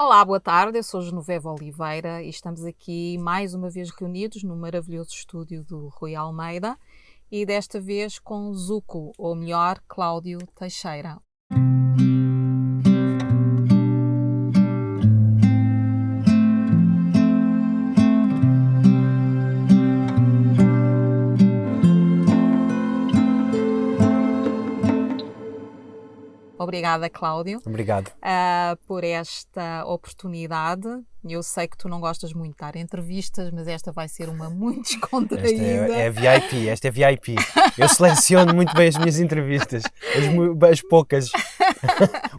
Olá, boa tarde, eu sou Genoveva Oliveira e estamos aqui mais uma vez reunidos no maravilhoso estúdio do Rui Almeida e desta vez com Zuko, ou melhor, Cláudio Teixeira. Obrigada, Cláudio, Obrigado. por esta oportunidade. Eu sei que tu não gostas muito de dar entrevistas, mas esta vai ser uma muito descontraída. Esta é VIP. Eu seleciono muito bem as minhas entrevistas, as poucas,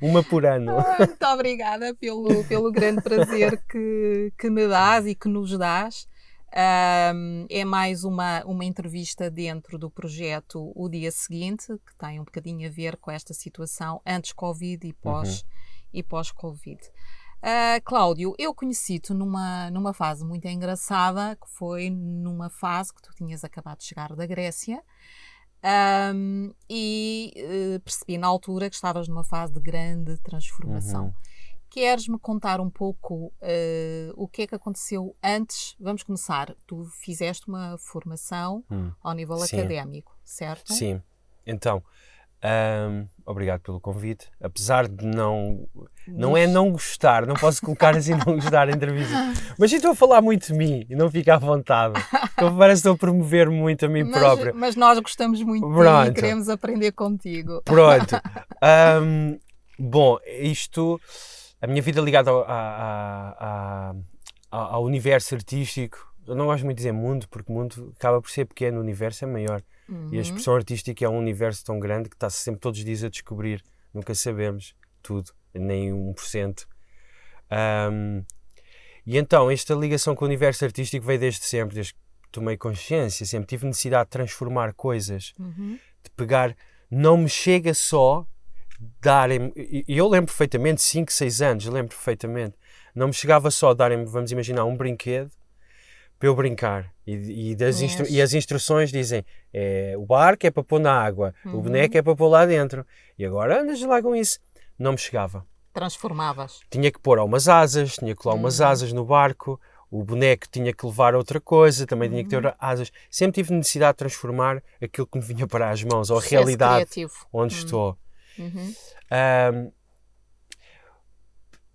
uma por ano. Muito obrigada pelo grande prazer que me dás e que nos dás. É mais uma entrevista dentro do projeto O Dia Seguinte, que tem um bocadinho a ver com esta situação antes Covid e pós-Covid. Cláudio, eu conheci-te numa fase muito engraçada, que foi numa fase que tu tinhas acabado de chegar da Grécia, percebi na altura que estavas numa fase de grande transformação. Queres-me contar um pouco o que é que aconteceu antes? Vamos começar. Tu fizeste uma formação ao nível académico, certo? Sim. Então, obrigado pelo convite. Apesar de não é não gostar, não posso colocar assim não gostar a entrevista. Mas estou a falar muito de mim e não fico à vontade. Parece que estou a promover muito a mim próprio. Mas nós gostamos muito de ti e queremos aprender contigo. Pronto. Bom, a minha vida ligada ao universo artístico, eu não gosto muito de dizer mundo, porque mundo acaba por ser pequeno, o universo é maior. E a expressão artística é um universo tão grande que está sempre todos os dias a descobrir. Nunca sabemos tudo, nem 1%. E então, esta ligação com o universo artístico veio desde sempre, desde que tomei consciência. Sempre tive necessidade de transformar coisas, de pegar. Não me chega só darem, e eu lembro perfeitamente, 5, 6 anos, eu lembro perfeitamente, não me chegava só a darem, vamos imaginar, um brinquedo para eu brincar, e as instruções dizem, o barco é para pôr na água, o boneco é para pôr lá dentro, e agora andas lá com isso. Não me chegava. Transformavas. Tinha que pôr umas asas, tinha que colar umas asas no barco, o boneco tinha que levar outra coisa, também tinha que ter asas. Sempre tive necessidade de transformar aquilo que me vinha para as mãos, ou a realidade criativo. onde estou.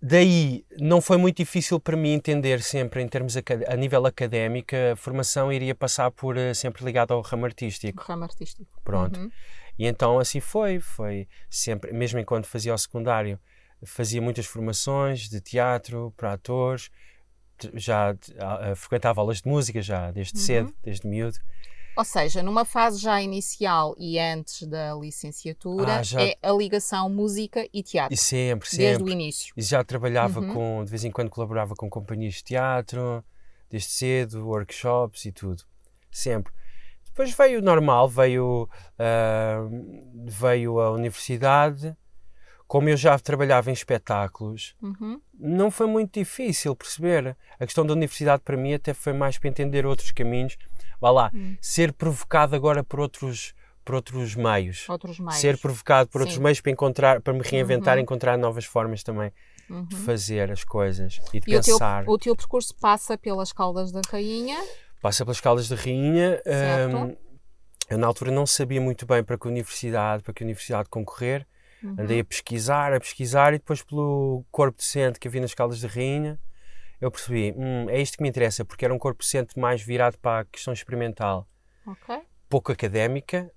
Daí não foi muito difícil para mim entender sempre, em termos a nível académico, a formação iria passar por sempre ligada ao ramo artístico. O ramo artístico. Pronto. E então assim foi sempre, mesmo enquanto fazia o secundário, fazia muitas formações de teatro para atores, já frequentava aulas de música já desde cedo, desde miúdo. Ou seja, numa fase já inicial e antes da licenciatura, é a ligação música e teatro. E sempre. Desde o início. E já trabalhava de vez em quando colaborava com companhias de teatro, desde cedo, workshops e tudo. Sempre. Depois veio o normal, veio a universidade. Como eu já trabalhava em espetáculos, não foi muito difícil perceber. A questão da universidade para mim até foi mais para entender outros caminhos. Vá lá, ser provocado agora por outros meios. Ser provocado por outros meios para me reinventar, encontrar novas formas também de fazer as coisas e de pensar. O teu percurso passa pelas Caldas da Rainha? Passa pelas Caldas da Rainha. Certo. Eu na altura não sabia muito bem para que universidade concorrer. Andei a pesquisar e depois pelo corpo docente que havia nas Caldas da Rainha, eu percebi, é isto que me interessa, porque era um corpo docente mais virado para a questão experimental. Pouco académica,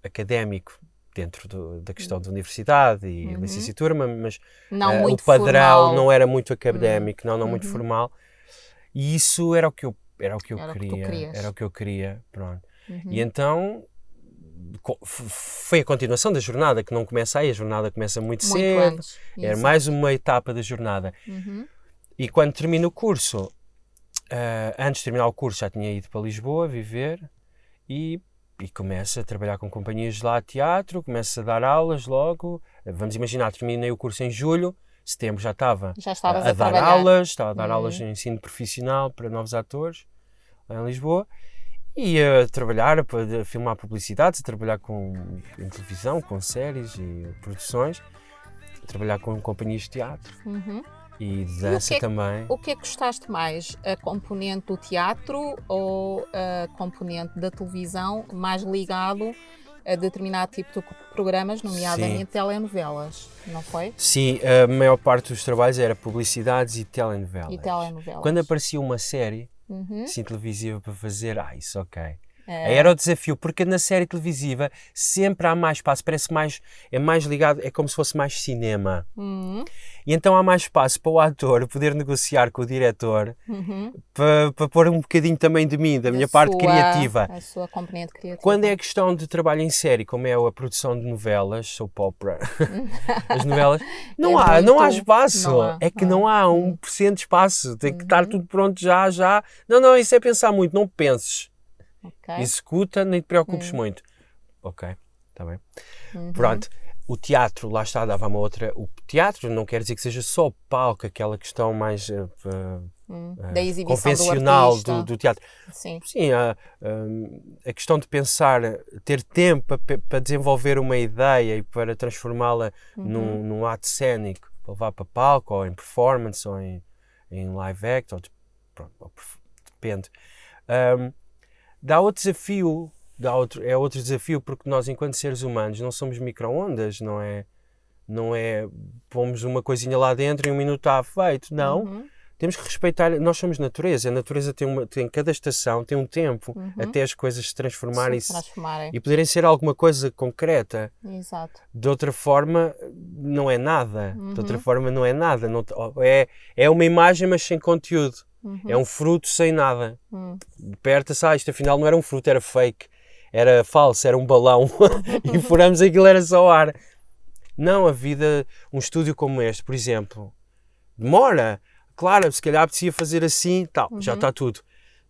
académico dentro da questão da universidade e licenciatura, mas o padrão formal. não era muito académico, não muito formal. E isso era o que eu queria, pronto. E então foi a continuação da jornada, que não começa aí, a jornada começa muito cedo, antes. Era mais uma etapa da jornada. E quando termino o curso, antes de terminar o curso já tinha ido para Lisboa viver e começo a trabalhar com companhias lá de teatro, começo a dar aulas logo, vamos imaginar, terminei o curso em julho, setembro já estava a dar aulas, estava a dar aulas de ensino profissional para novos atores lá em Lisboa. E a trabalhar, a filmar publicidades, a trabalhar em televisão, com séries e produções, a trabalhar com companhias de teatro. E de dança também. O que é que gostaste mais? A componente do teatro ou a componente da televisão, mais ligado a determinado tipo de programas, nomeadamente telenovelas, não foi? Sim, a maior parte dos trabalhos era publicidades e telenovelas. Quando aparecia uma série assim, televisiva para fazer, isso ok. Aí era o desafio, porque na série televisiva sempre há mais espaço, é mais ligado, é como se fosse mais cinema. E então há mais espaço para o ator poder negociar com o diretor para pôr um bocadinho também de mim, da minha parte criativa. A sua componente criativa. Quando é questão de trabalho em série, como é a produção de novelas, soap opera, as novelas, não há espaço. É que não há 1% de espaço. Tem que estar tudo pronto já. Não, isso é pensar muito, não penses. Okay. Executa, nem te preocupes muito. Ok, está bem. Pronto, o teatro, lá está, dava uma outra... O teatro não quer dizer que seja só palco, aquela questão mais da exibição convencional do teatro. Sim, a questão de pensar, ter tempo para desenvolver uma ideia e para transformá-la num ato cénico, para levar para palco, ou em performance, ou em live act, depende. Dá outro desafio, é outro desafio, porque nós, enquanto seres humanos, não somos micro-ondas, não é pomos uma coisinha lá dentro e 1 minuto está feito, não. Temos que respeitar, nós somos natureza, a natureza tem cada estação, tem um tempo até as coisas se transformarem e poderem ser alguma coisa concreta. Exato. De outra forma, não é nada. De outra forma, não é nada. É uma imagem, mas sem conteúdo. É um fruto sem nada. Aperta-se, isto afinal não era um fruto, era fake, era falso, era um balão e furamos aquilo, era só ar. Não, a vida, um estúdio como este, por exemplo, demora. Claro, se calhar apetecia fazer assim, tal, já está tudo.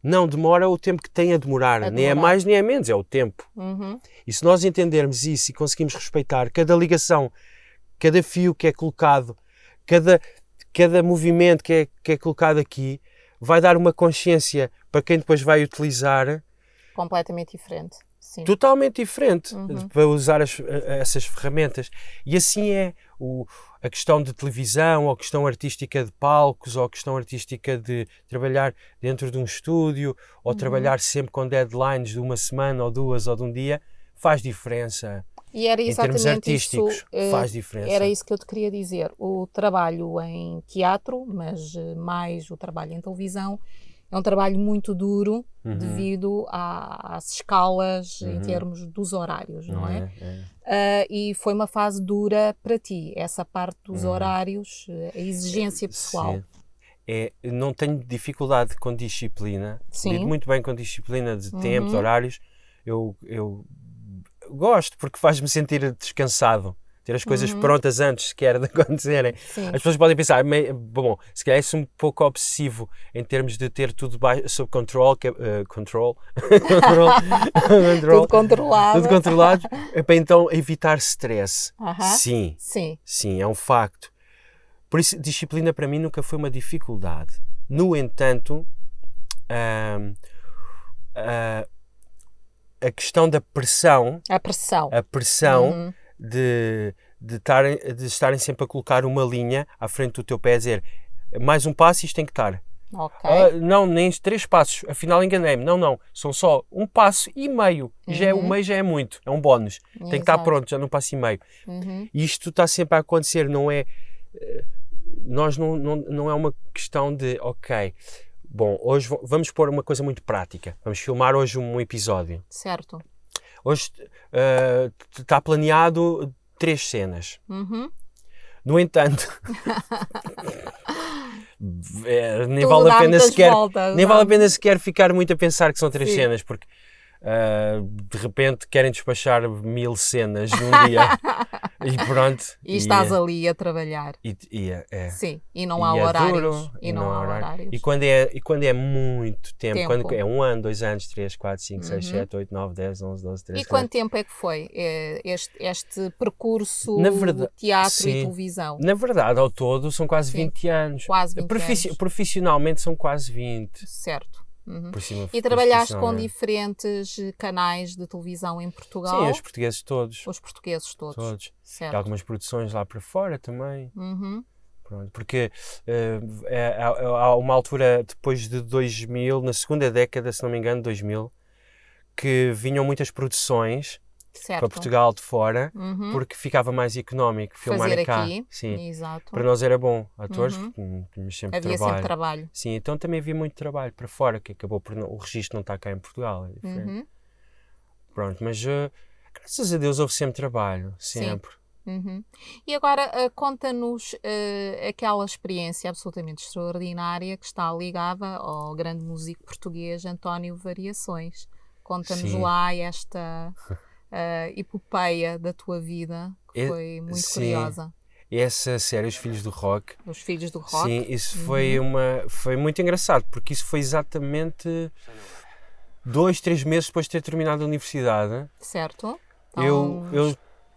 Não, demora o tempo que tem a demorar. Nem é mais nem é menos, é o tempo. E se nós entendermos isso e conseguimos respeitar cada ligação, cada fio que é colocado, cada movimento que é colocado aqui, vai dar uma consciência para quem depois vai utilizar. Completamente diferente. Sim. Totalmente diferente para usar essas ferramentas. E assim é a questão de televisão, ou a questão artística de palcos, ou a questão artística de trabalhar dentro de um estúdio, ou trabalhar sempre com deadlines de 1 semana, ou 2, ou de um dia, faz diferença. E era exatamente em termos artísticos, isso, faz diferença. Era isso que eu te queria dizer. O trabalho em teatro, mas mais o trabalho em televisão, é um trabalho muito duro devido às escalas em termos dos horários, não é? E foi uma fase dura para ti, essa parte dos horários, a exigência pessoal. Sim. Não tenho dificuldade com disciplina. Lido muito bem com disciplina de tempo, de horários. Eu gosto porque faz-me sentir descansado. Ter as coisas prontas antes sequer de acontecerem. Sim. As pessoas podem pensar, bom, se calhar é um pouco obsessivo em termos de ter tudo sob controle, Tudo controlado. Tudo controlado, para então evitar stress. Sim, é um facto. Por isso, disciplina para mim nunca foi uma dificuldade. No entanto, a questão da pressão. A pressão de estarem sempre a colocar uma linha à frente do teu pé, a dizer mais um passo, isto tem que estar. Okay. Não, nem 3 passos, afinal enganei-me. Não, são só 1 passo e meio. O meio já é muito, é um bónus. Tem que estar pronto, já num passo e meio. E isto está sempre a acontecer, não é? Não é uma questão de, ok, bom, hoje vamos pôr uma coisa muito prática. Vamos filmar hoje um episódio. Certo. Hoje está planeado 3 cenas. No entanto, nem vale a pena sequer ficar muito a pensar que são 3 cenas, porque de repente querem despachar 1000 cenas num dia e pronto. E estás ali a trabalhar. Sim, e não há horários. E quando é muito tempo. Quando é 1 ano, 2 anos, 3, 4, 5, 6, 7, 8, 9, 10, 11, 12, 13, 14. E quanto tempo é que foi este percurso de teatro e televisão? Na verdade, ao todo, são quase 20 anos. Quase 20 anos. Profissionalmente são quase 20. Certo. E trabalhaste com diferentes canais de televisão em Portugal? Sim, os portugueses todos. Os portugueses todos. Certo. E algumas produções lá para fora também. Pronto, porque há uma altura, depois de 2000, na segunda década, se não me engano, 2000, que vinham muitas produções para Portugal de fora, porque ficava mais económico filmar cá. Aqui. Sim. Exato. Para nós era bom, atores, porque tínhamos sempre Havia trabalho. sempre trabalho. Sim, então também havia muito trabalho para fora, que acabou por o registro não está cá em Portugal. É diferente. Pronto, mas graças a Deus houve sempre trabalho, sempre. Sim. E agora conta-nos aquela experiência absolutamente extraordinária que está ligada ao grande músico português António Variações. Conta-nos lá esta epopeia da tua vida, que foi muito curiosa. Essa série, Os Filhos do Rock. Os Filhos do Rock. Sim, isso foi muito engraçado, porque isso foi exatamente 2-3 meses depois de ter terminado a universidade. Certo. Então...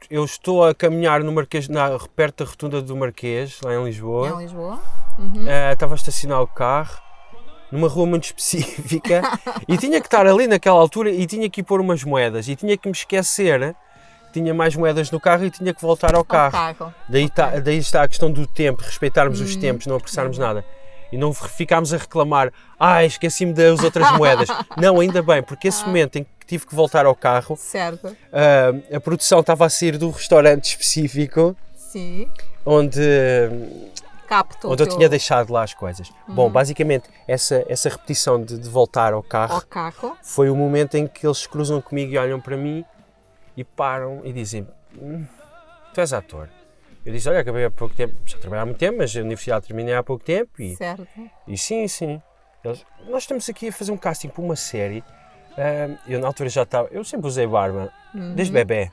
Eu estou a caminhar no Marquês, perto da rotunda do Marquês, lá em Lisboa. Em Lisboa. Estava a estacionar o carro numa rua muito específica e tinha que estar ali naquela altura e tinha que ir pôr umas moedas e tinha que me esquecer que tinha mais moedas no carro e tinha que voltar ao carro. Daí está a questão do tempo, respeitarmos os tempos, não apressarmos nada. E não ficámos a reclamar, esqueci-me das outras moedas. Não, ainda bem, porque esse momento em que tive que voltar ao carro, certo. A produção estava a sair do restaurante específico, sim. onde eu tinha deixado lá as coisas. Bom, basicamente, essa repetição de voltar ao carro foi o momento em que eles se cruzam comigo e olham para mim e param e dizem, tu és ator. Eu disse, olha, acabei há pouco tempo, já trabalhei há muito tempo, mas a universidade terminei há pouco tempo. Certo. E sim. Eles, nós estamos aqui a fazer um casting para uma série. Eu na altura já estava, eu sempre usei barba, desde bebê.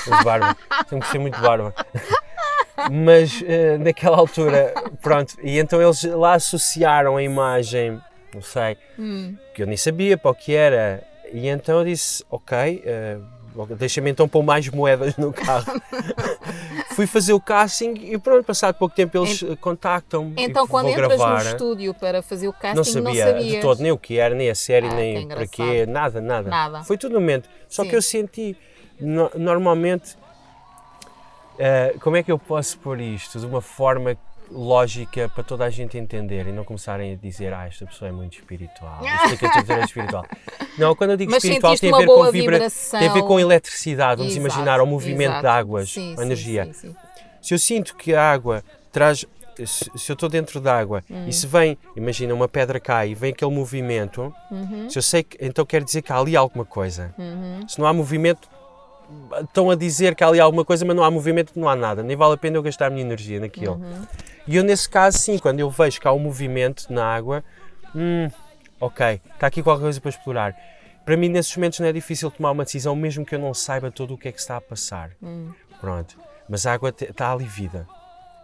Uso barba, sempre gostei muito de barba. Mas naquela altura, pronto, e então eles lá associaram a imagem, não sei, que eu nem sabia para o que era. E então eu disse, ok, deixa-me então pôr mais moedas no carro. Fui fazer o casting e pronto, passado pouco tempo eles contactam-me. Então quando entras no estúdio para fazer o casting não sabias de todo nem o que era, nem a série, nem para quê, nada. Foi tudo no momento. Só que eu senti, normalmente, como é que eu posso pôr isto de uma forma lógica para toda a gente entender e não começarem a dizer esta pessoa é muito espiritual, explica tudo é espiritual. Não, quando eu digo espiritual tem a ver com tem a ver com eletricidade, vamos imaginar, ao movimento de águas, a energia. Sim. Se eu sinto que a água traz, se eu estou dentro da água e se vem, imagina, uma pedra cai e vem aquele movimento, se eu sei que, então quer dizer que há ali alguma coisa. Se não há movimento, estão a dizer que há ali alguma coisa, mas não há movimento, não há nada, nem vale a pena eu gastar a minha energia naquilo. E eu nesse caso sim, quando eu vejo que há um movimento na água, ok, está aqui qualquer coisa para explorar. Para mim nesses momentos não é difícil tomar uma decisão, mesmo que eu não saiba todo o que é que está a passar. Pronto, mas a água está ali vida.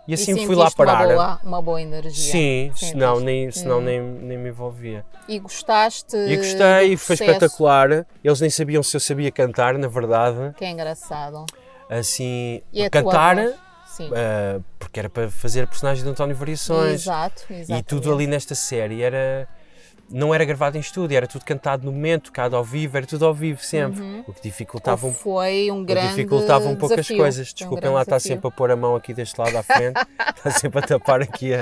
E assim fui lá parar. Uma boa energia. Sim, senão nem me envolvia. E gostaste? E gostei, foi espetacular. Eles nem sabiam se eu sabia cantar, na verdade. Que é engraçado. Assim, cantar, porque era para fazer a personagem de António Variações. Exato. E tudo ali nesta série não era gravado em estúdio, era tudo cantado no momento, tocado ao vivo, era tudo ao vivo sempre. O que dificultava um pouco as coisas. Desculpem lá estar sempre a pôr a mão aqui deste lado à frente, está sempre a tapar aqui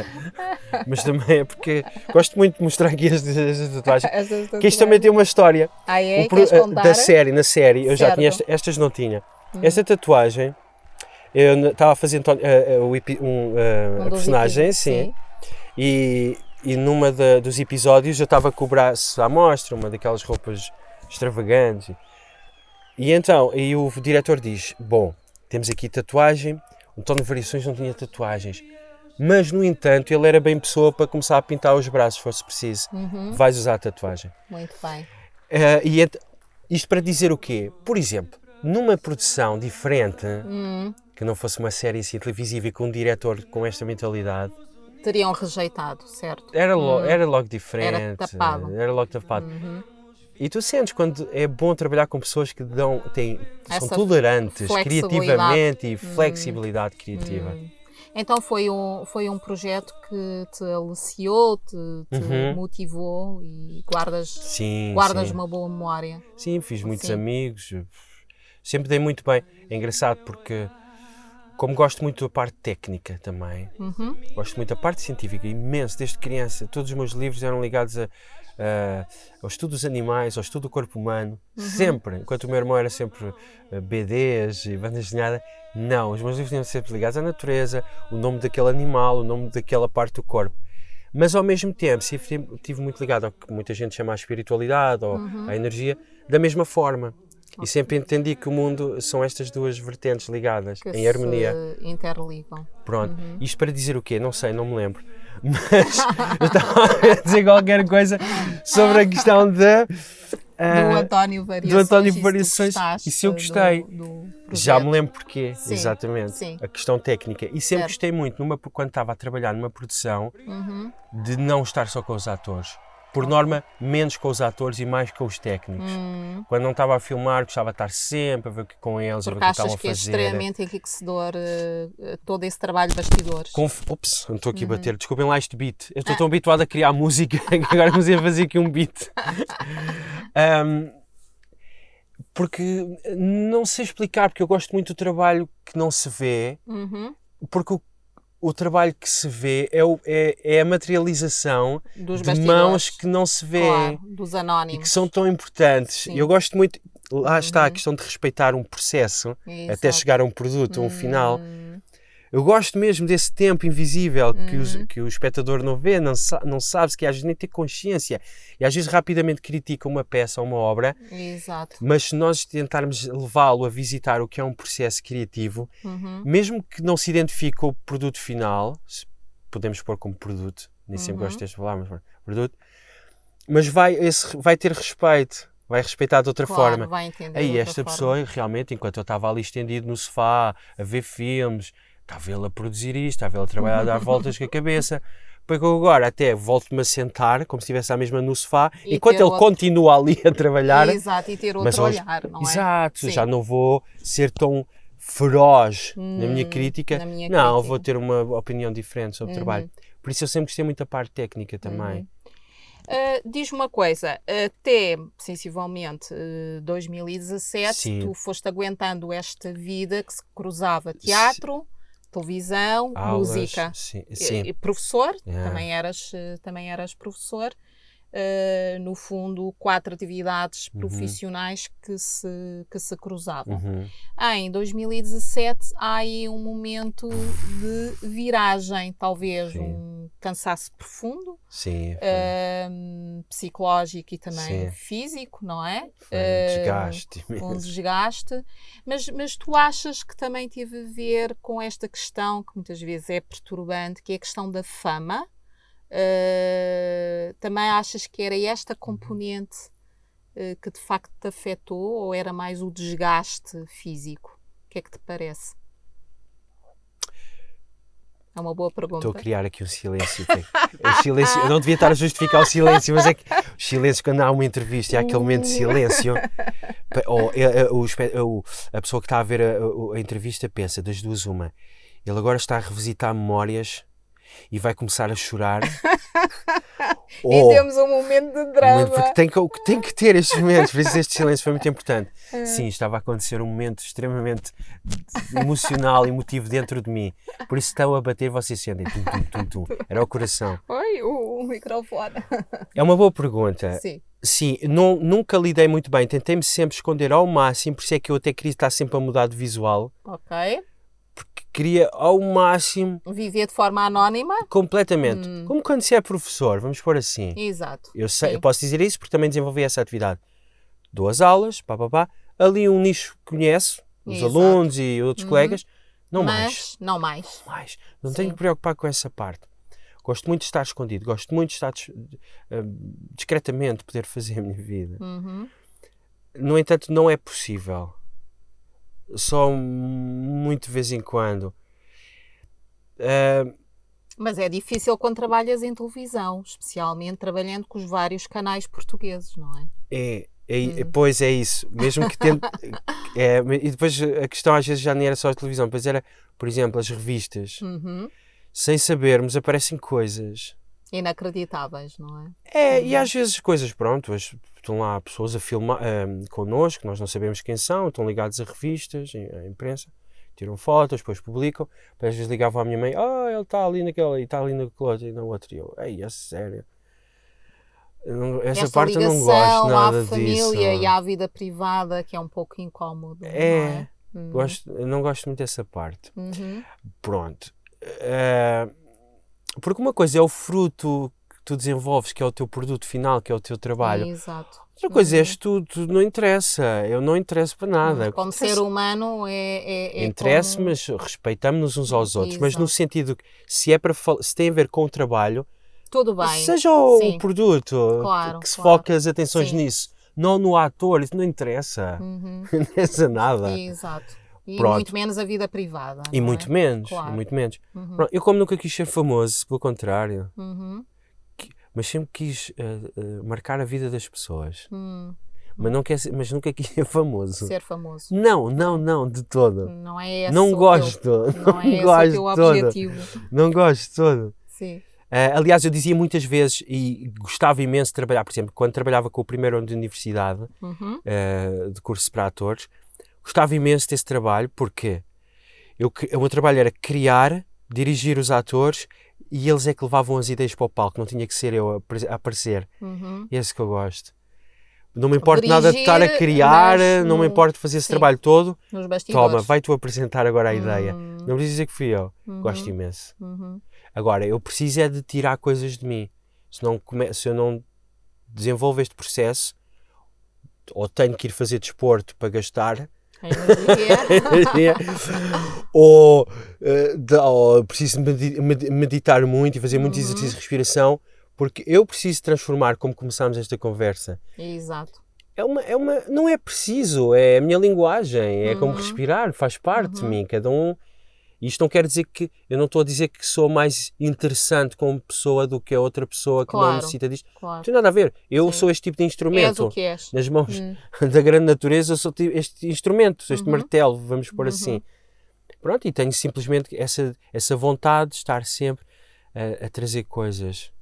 Mas também é porque gosto muito de mostrar aqui estas tatuagens. Que isto também tem uma história. Da série, na série, eu já tinha estas não tinha. Esta tatuagem, eu estava a fazer a personagem, sim. E numa dos episódios eu estava com o braço à mostra, uma daquelas roupas extravagantes. E então, o diretor diz, bom, temos aqui tatuagem, o António Variações não tinha tatuagens, mas no entanto ele era bem pessoa para começar a pintar os braços, se fosse preciso. Vais usar a tatuagem. Muito bem. Isto para dizer o quê? Por exemplo, numa produção diferente, que não fosse uma série assim televisiva e com um diretor com esta mentalidade, teriam rejeitado, certo? Era logo diferente. Era logo tapado. E tu sentes quando é bom trabalhar com pessoas que são tolerantes criativamente e flexibilidade criativa. Então foi um projeto que te aliciou, te motivou e guardas uma boa memória. Sim, fiz muitos amigos. Sempre dei muito bem. É engraçado porque como gosto muito da parte técnica também, gosto muito da parte científica, imenso, desde criança. Todos os meus livros eram ligados ao estudo dos animais, ao estudo do corpo humano, sempre. Enquanto o meu irmão era sempre BDs e banda desenhada, não, os meus livros eram sempre ligados à natureza, o nome daquele animal, o nome daquela parte do corpo. Mas ao mesmo tempo estive muito ligado ao que muita gente chama a espiritualidade ou à energia, da mesma forma. E sempre entendi que o mundo são estas duas vertentes ligadas, que em harmonia. Se interligam. Pronto. Isto para dizer o quê? Não sei, não me lembro. Mas eu estava a dizer qualquer coisa sobre a questão Do António Variações. E se eu gostei, do já me lembro porquê. Sim, exatamente. sim. A questão técnica. E sempre gostei muito, quando estava a trabalhar numa produção, de não estar só com os atores. Por norma, menos com os atores e mais com os técnicos. Quando não estava a filmar, gostava de estar sempre a ver com eles, a ver o que estavam a fazer. Porque achas que é extremamente enriquecedor todo esse trabalho de bastidores. Ops, não estou aqui a bater. Desculpem lá este beat. Eu estou tão habituado a criar música que agora comecei a fazer aqui um beat. Porque não sei explicar, porque eu gosto muito do trabalho que não se vê, porque o trabalho que se vê é a materialização dos de mãos que não se vê, claro, dos anónimos. E que são tão importantes. Sim. Eu gosto muito, lá está a questão de respeitar um processo, até chegar a um produto, a um final. Eu gosto mesmo desse tempo invisível que o espectador não vê, não sabe, que às vezes nem tem consciência. E às vezes rapidamente critica uma peça ou uma obra. Exato. Mas se nós tentarmos levá-lo a visitar o que é um processo criativo, mesmo que não se identifique com o produto final, podemos pôr como produto, nem sempre gosto desta palavra, mas produto, mas vai ter respeito. Vai respeitar de outra forma. Vai entender aí de outra esta forma. pessoa, realmente, enquanto eu estava ali estendido no sofá, a ver filmes, está a vê-la produzir isto, está a vê-la trabalhar, a dar voltas com a cabeça. Depois eu agora até volto-me a sentar, como se estivesse à mesma no sofá, enquanto ele continua ali a trabalhar. Exato, e ter outro olhar, não é? Exato, Sim. já não vou ser tão feroz na minha crítica. Não, vou ter uma opinião diferente sobre o trabalho. Por isso eu sempre gostei muito da parte técnica também. Diz-me uma coisa, até sensivelmente 2017 Sim. tu foste aguentando esta vida que se cruzava teatro, televisão, Aulas, música. Sim. Professor, Yeah. também eras professor. No fundo, 4 atividades profissionais que se cruzavam. Em 2017 há aí um momento de viragem, talvez um cansaço profundo, Sim, psicológico e também Sim. físico, não é? Desgaste. Um desgaste. Mas tu achas que também teve a ver com esta questão que muitas vezes é perturbante, que é a questão da fama? Também achas que era esta componente que de facto te afetou ou era mais o desgaste físico? O que é que te parece? É uma boa pergunta. Estou a criar aqui um silêncio. O silêncio. Eu não devia estar a justificar o silêncio, mas é que o silêncio, quando há uma entrevista e há aquele momento de silêncio, a pessoa que está a ver a entrevista pensa, das duas uma, ele agora está a revisitar memórias e vai começar a chorar. E temos um momento de drama. Porque tem que ter estes momentos, por isso este silêncio foi muito importante. Sim, estava a acontecer um momento extremamente emocional e emotivo dentro de mim. Por isso estão a bater, vocês sentem. Tum, tum, tum, tum. Era o coração. Oi, o microfone. É uma boa pergunta. Sim. Sim, nunca lidei muito bem. Tentei-me sempre esconder ao máximo, por isso é que eu até queria estar sempre a mudar de visual. Ok. Porque queria ao máximo... Viver de forma anónima? Completamente. Como quando se é professor, vamos pôr assim. Exato. Eu posso dizer isso porque também desenvolvi essa atividade. Dou as aulas, ali um nicho que conheço, os alunos e outros colegas, não mais. Não mais. Não tenho que preocupar com essa parte. Gosto muito de estar escondido, gosto muito de estar discretamente, poder fazer a minha vida. No entanto, não é possível. Só muito de vez em quando. Mas é difícil quando trabalhas em televisão, especialmente trabalhando com os vários canais portugueses, não é? Pois é isso. Mesmo que tente. E depois a questão às vezes já nem era só a televisão, depois era, por exemplo, as revistas. Sem sabermos, aparecem coisas inacreditáveis, não é? E às vezes coisas, pronto, estão lá pessoas a filmar connosco, nós não sabemos quem são, estão ligados a revistas, à imprensa, tiram fotos, depois publicam, depois às vezes ligavam à minha mãe, ele está ali naquele, e está ali naquele outro, e no outro, e eu, é sério. Essa parte eu não gosto nada disso. À família e à vida privada, que é um pouco incómodo, não é? Eu não gosto muito dessa parte. Pronto. Porque uma coisa é o fruto que tu desenvolves, que é o teu produto final, que é o teu trabalho. Exato. Outra coisa és tu não interessa. Eu não interesso para nada. Como ser humano interessa, como... mas respeitamos-nos uns aos outros. Mas no sentido que se tem a ver com o trabalho, tudo bem. Seja o produto que se foca as atenções nisso, não no ator, isso não interessa. Não interessa nada. Exato. E muito menos a vida privada. E muito menos. Claro. E muito menos. Pronto, eu como nunca quis ser famoso, pelo contrário. Mas sempre quis marcar a vida das pessoas. Mas nunca quis ser famoso. Ser famoso. Não, de todo. Não é esse não gosto. Não é esse o teu objetivo. Não gosto de todo. Sim. Aliás, eu dizia muitas vezes e gostava imenso de trabalhar, por exemplo, quando trabalhava com o primeiro ano de universidade, de curso para atores, gostava imenso desse trabalho porque o meu trabalho era criar, dirigir os atores e eles é que levavam as ideias para o palco, não tinha que ser eu a aparecer. É esse que eu gosto. Não me importa nada de estar a criar, não me importa fazer esse trabalho todo. Nos bastidores. Toma, vai tu apresentar agora a ideia. Não precisa dizer que fui eu. Gosto imenso. Agora, eu preciso é de tirar coisas de mim. Se eu não desenvolvo este processo, ou tenho que ir fazer desporto para gastar, ou preciso meditar muito e fazer muito exercício de respiração, porque eu preciso transformar, como começámos esta conversa. Exato. Não é preciso, é a minha linguagem, é como respirar, faz parte de mim, cada um. Isto não quer dizer que, eu não estou a dizer que sou mais interessante como pessoa do que a outra pessoa que não necessita disto. Não tem nada a ver. Eu sou este tipo de instrumento. És o que és. Nas mãos da grande natureza eu sou este instrumento, este martelo, vamos pôr assim. Pronto, e tenho simplesmente essa vontade de estar sempre a trazer coisas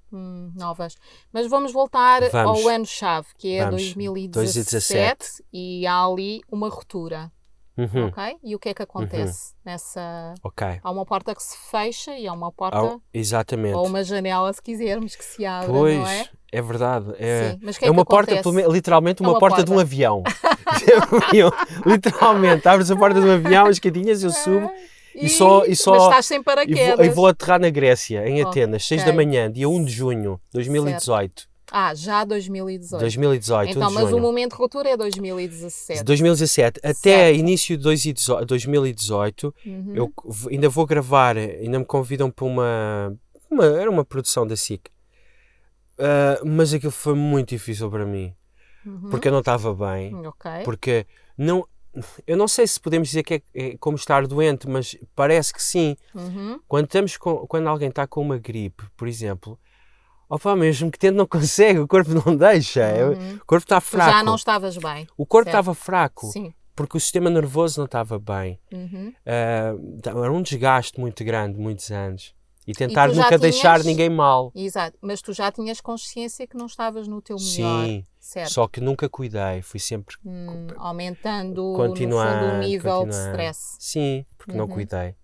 novas. Mas vamos voltar ao ano-chave, que é 2017, e há ali uma ruptura. Ok? E o que é que acontece nessa... Há uma porta que se fecha e há uma porta... exatamente. Ou uma janela, se quisermos, que se abre, pois, não é? É verdade. Sim, mas é uma porta, literalmente uma porta de um avião. Literalmente, abres a porta de um avião, as escadinhas, eu subo e só mas estás sem paraquedas. E vou aterrar na Grécia, em Atenas, 6 da manhã, dia 1 de junho de 2018. Certo. Já 2018. 2018, então, mas junho. o momento de ruptura é 2017. 2017. Até início de 2018, eu ainda vou gravar, ainda me convidam para era uma produção da SIC. Mas aquilo foi muito difícil para mim. Porque eu não estava bem. Porque eu não sei se podemos dizer que é como estar doente, mas parece que sim. Quando alguém está com uma gripe, por exemplo, mesmo que tente não consegue, o corpo não deixa, o corpo está fraco. Já não estavas bem. O corpo estava fraco, sim. Porque o sistema nervoso não estava bem. Era um desgaste muito grande, muitos anos. E tentar nunca deixar ninguém mal. Exato, mas tu já tinhas consciência que não estavas no teu melhor. Sim, certo. Só que nunca cuidei, fui sempre... aumentando, no fundo, o nível de stress. Sim, porque não cuidei.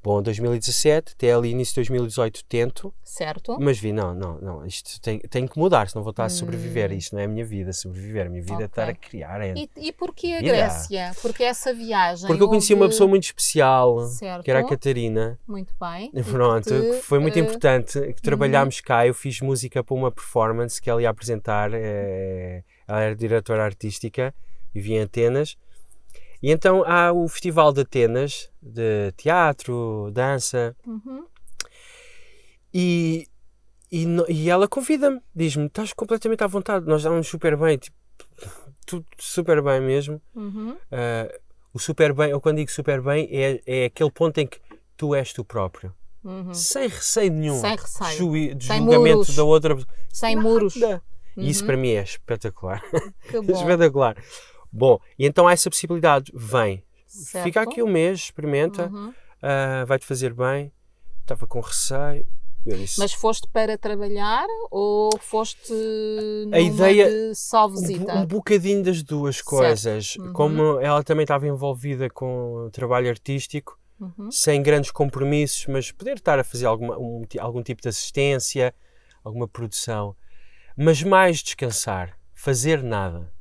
Bom, 2017, até ali início de 2018 tento. Certo. Mas não, isto tem que mudar, senão vou estar a sobreviver. Isto não é a minha vida, sobreviver. A minha vida é estar a criar. E porquê a Grécia? Porque essa viagem... Porque eu conheci uma pessoa muito especial, certo. Que era a Catarina. Muito bem. Pronto, que foi muito importante, que trabalhámos cá. Eu fiz música para uma performance que ela ia apresentar. Ela era diretora artística, vivia em Atenas. E então há o Festival de Atenas, de teatro, dança, e ela convida-me, diz-me, estás completamente à vontade, nós dávamos super bem, tipo, tudo super bem mesmo. O super bem, ou quando digo super bem, é aquele ponto em que tu és tu próprio, sem receio nenhum, sem receio, de julgamento muros. Da outra pessoa. Sem muros. E isso para mim é espetacular. Que bom. Espetacular. Bom, e então há essa possibilidade, vem, certo. Fica aqui um mês, experimenta, vai-te fazer bem. Estava com receio, Eu disse, Mas foste para trabalhar ou foste a ideia, de só visita? Um bocadinho das duas coisas. Como ela também estava envolvida com trabalho artístico, sem grandes compromissos, mas poder estar a fazer algum tipo de assistência, alguma produção, mas mais descansar, fazer nada.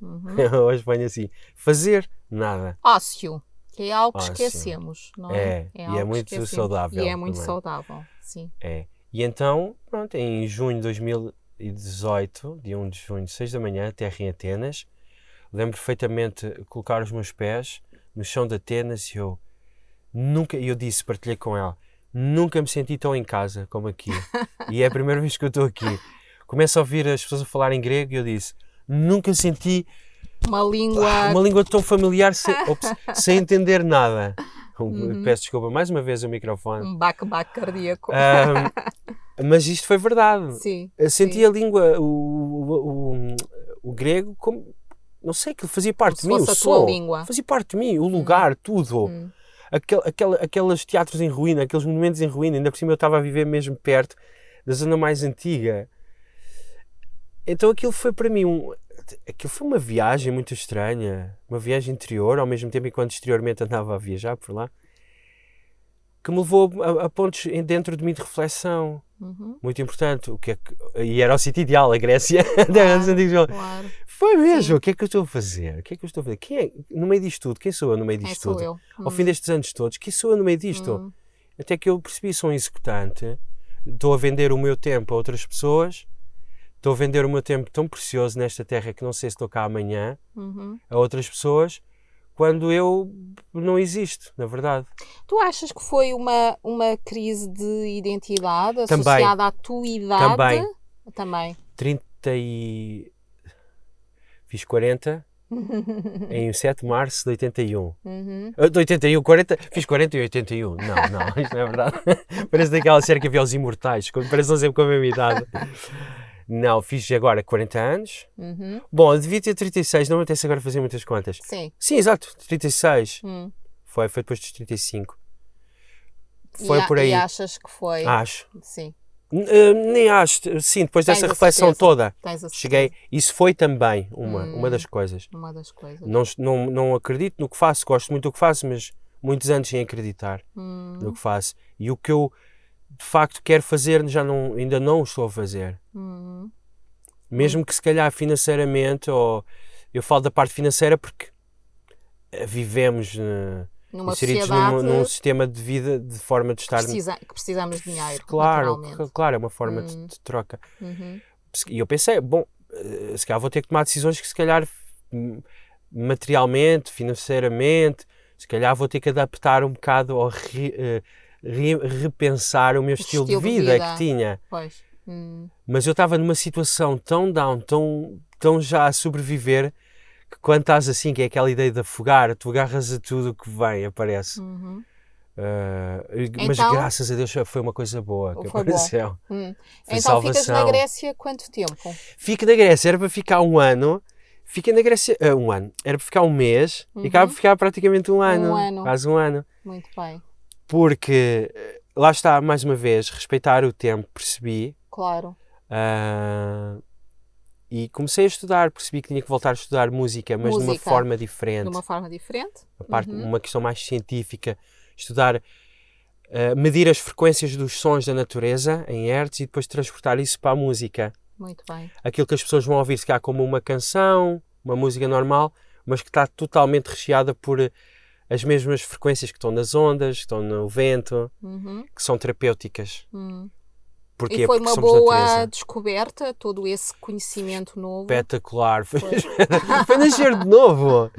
Hoje venho assim, fazer nada. Ócio, que é algo que Ócio. Esquecemos, não é? E é muito saudável. E é muito também. saudável, sim. É. E então, pronto, em junho de 2018, dia 1 de junho, 6 da manhã, terra em Atenas, lembro perfeitamente de colocar os meus pés no chão de Atenas e eu disse, partilhei com ela, nunca me senti tão em casa como aqui. E é a primeira vez que eu estou aqui. Começo a ouvir as pessoas a falar em grego e eu disse, nunca senti uma língua tão familiar sem entender nada. Peço desculpa mais uma vez o microfone. Um baque-baque cardíaco. Mas isto foi verdade. Sim, senti a língua, o grego, como, não sei, que fazia parte de mim. O som fazia parte de mim, o lugar, tudo. Aqueles teatros em ruína, aqueles monumentos em ruína. Ainda por cima eu estava a viver mesmo perto da zona mais antiga. Então aquilo foi para mim aquilo foi uma viagem muito estranha, uma viagem interior, ao mesmo tempo enquanto exteriormente andava a viajar por lá, que me levou a pontos dentro de mim de reflexão, muito importante. E era o sítio ideal, a Grécia, claro. Foi mesmo. Sim. O que é que eu estou a fazer? Quem é, no meio disto tudo? Quem sou eu no meio disto tudo? Eu. Ao fim destes anos todos, quem sou eu no meio disto? Até que eu percebi, sou um executante, estou a vender o meu tempo a outras pessoas. Estou a vender o meu tempo tão precioso nesta terra que não sei se estou cá amanhã a outras pessoas, quando eu não existo, na verdade. Tu achas que foi uma crise de identidade associada à tua idade? Também. Fiz 40 em 7 de março de 81. De 81, 40, fiz 40 em 81. Não, isto não é verdade. Parece daquela série que havia os imortais, parece não sempre com a mesma idade. Não, fiz agora 40 anos. Bom, eu devia ter 36, não me apetece agora fazer muitas contas. Sim, exato, 36. Foi depois dos 35. Foi por aí. E achas que foi? Acho. Sim. Nem acho, sim, depois dessa reflexão toda. Cheguei. Isso foi também uma das coisas. Uma das coisas. Não acredito no que faço, gosto muito do que faço, mas muitos anos sem acreditar no que faço. E o que eu de facto quero fazer ainda não o estou a fazer. Mesmo que se calhar financeiramente, ou eu falo da parte financeira porque vivemos inseridos num sistema de vida, de forma de estar... que precisamos de dinheiro, claro, é uma forma de troca. E eu pensei, bom, se calhar vou ter que tomar decisões que se calhar materialmente, financeiramente, se calhar vou ter que adaptar um bocado ou repensar o meu estilo de vida que tinha. Pois. Mas eu estava numa situação tão down, tão já a sobreviver, que quando estás assim, que é aquela ideia de afogar, tu agarras a tudo que vem, aparece. Mas então, graças a Deus foi uma coisa boa que apareceu. Então salvação. Ficas na Grécia quanto tempo? Fico na Grécia, era para ficar um ano. Fiquei na Grécia um ano. Era para ficar um mês e acaba por ficar praticamente um ano. Quase um ano. Muito bem. Porque, lá está, mais uma vez, respeitar o tempo, percebi. Claro. E comecei a estudar, percebi que tinha que voltar a estudar música, mas de uma forma diferente. De uma forma diferente? Uma questão mais científica. Estudar, medir as frequências dos sons da natureza em hertz e depois transportar isso para a música. Muito bem. Aquilo que as pessoas vão ouvir se calhar como uma canção, uma música normal, mas que está totalmente recheada por as mesmas frequências que estão nas ondas, que estão no vento, que são terapêuticas. Porquê? E foi uma boa descoberta, todo esse conhecimento novo. Espetacular. Foi nascer de novo.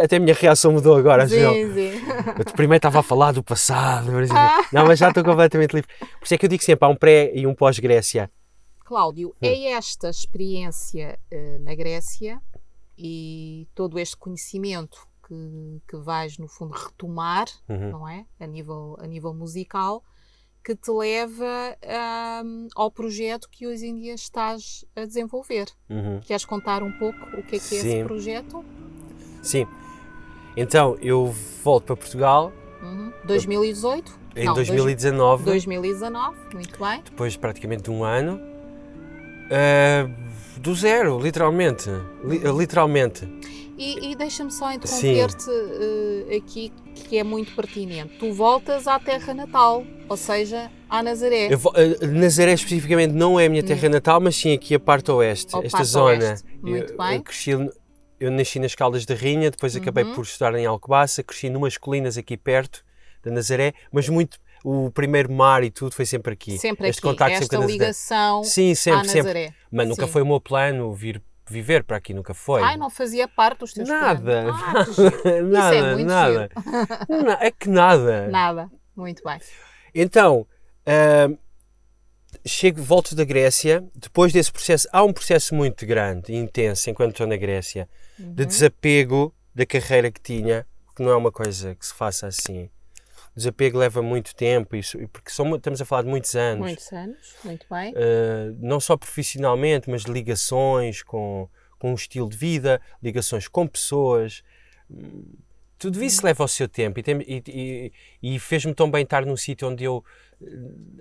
Até a minha reação mudou agora. Sim. Eu primeiro estava a falar do passado. Não, mas já estou completamente livre. Por isso é que eu digo sempre, há um pré e um pós-Grécia. Cláudio, é esta experiência na Grécia e todo este conhecimento que vais, no fundo, retomar, não é? A nível musical, que te leva ao projeto que hoje em dia estás a desenvolver. Queres contar um pouco o que é esse projeto? Sim. Então, eu volto para Portugal. 2018? Em 2019. 2019, muito bem. Depois de praticamente um ano. Do zero, literalmente. Literalmente. E deixa-me só interromper-te aqui, que é muito pertinente. Tu voltas à terra natal, ou seja, à Nazaré. Nazaré especificamente não é a minha terra natal, mas sim aqui a parte oeste, esta parte zona. Oeste. Muito bem. Eu nasci nas Caldas da Rainha, depois acabei por estudar em Alcobaça, cresci numas colinas aqui perto da Nazaré, mas o primeiro mar e tudo foi sempre aqui. Sempre este aqui, contacto, esta sempre ligação sim, sempre, à Nazaré. Sempre. Mas nunca foi o meu plano vir viver para aqui, nunca foi. Ai, não fazia parte dos teus planos. Nada, isso é muito nada. Não, é que nada. Nada, muito bem. Então, volto da Grécia, depois desse processo, há um processo muito grande e intenso, enquanto estou na Grécia, de desapego da carreira que tinha, que não é uma coisa que se faça assim. O desapego leva muito tempo, porque estamos a falar de muitos anos. Muitos anos, muito bem. Não só profissionalmente, mas de ligações com um estilo de vida, ligações com pessoas. Tudo isso leva o seu tempo e fez-me tão bem estar num sítio onde eu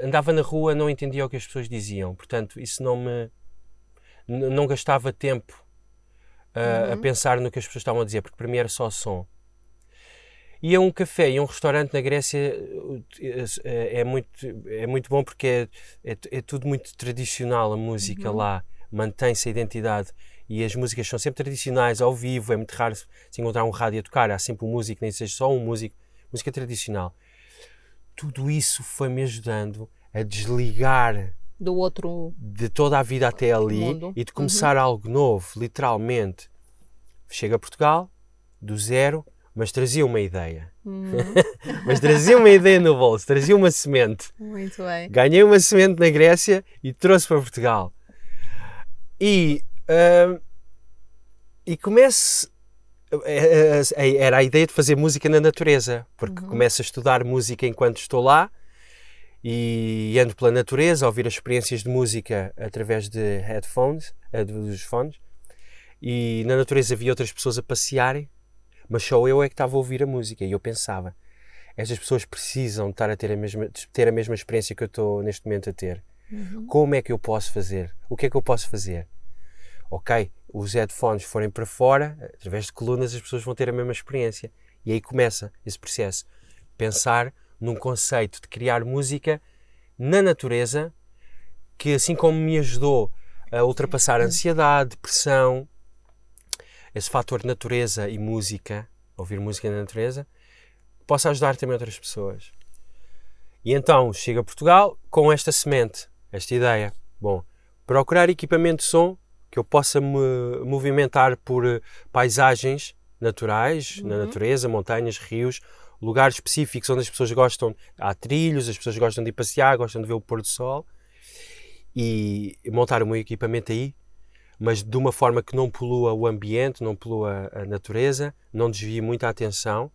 andava na rua, não entendia o que as pessoas diziam. Portanto, isso não gastava tempo a pensar no que as pessoas estavam a dizer, porque para mim era só som. E um café e um restaurante na Grécia é muito bom porque é tudo muito tradicional, a música lá, mantém-se a identidade e as músicas são sempre tradicionais, ao vivo, é muito raro se encontrar um rádio a tocar, há sempre um músico, nem seja só um músico, música tradicional. Tudo isso foi-me ajudando a desligar de toda a vida até ali mundo. E de começar algo novo, literalmente. Chego a Portugal, do zero, mas trazia uma ideia. Mas trazia uma ideia no bolso, trazia uma semente. Muito bem. Ganhei uma semente na Grécia e trouxe para Portugal. E começo... Era a ideia de fazer música na natureza, porque começo a estudar música enquanto estou lá e ando pela natureza, a ouvir as experiências de música através de headphones, dos fones, e na natureza vi outras pessoas a passearem, mas só eu é que estava a ouvir a música, e eu pensava, estas pessoas precisam de estar a ter a mesma experiência que eu estou neste momento a ter. Como é que eu posso fazer? O que é que eu posso fazer? Ok, os headphones forem para fora, através de colunas as pessoas vão ter a mesma experiência. E aí começa esse processo. Pensar num conceito de criar música na natureza, que assim como me ajudou a ultrapassar a ansiedade, depressão, esse fator natureza e música, ouvir música na natureza, possa ajudar também outras pessoas. E então chego a Portugal com esta semente, esta ideia. Bom, procurar equipamento de som que eu possa me movimentar por paisagens naturais, na natureza, montanhas, rios, lugares específicos onde as pessoas gostam, há trilhos, as pessoas gostam de ir passear, gostam de ver o pôr do sol, e montar o meu equipamento aí, mas de uma forma que não polua o ambiente, não polua a natureza, não desvie muita atenção,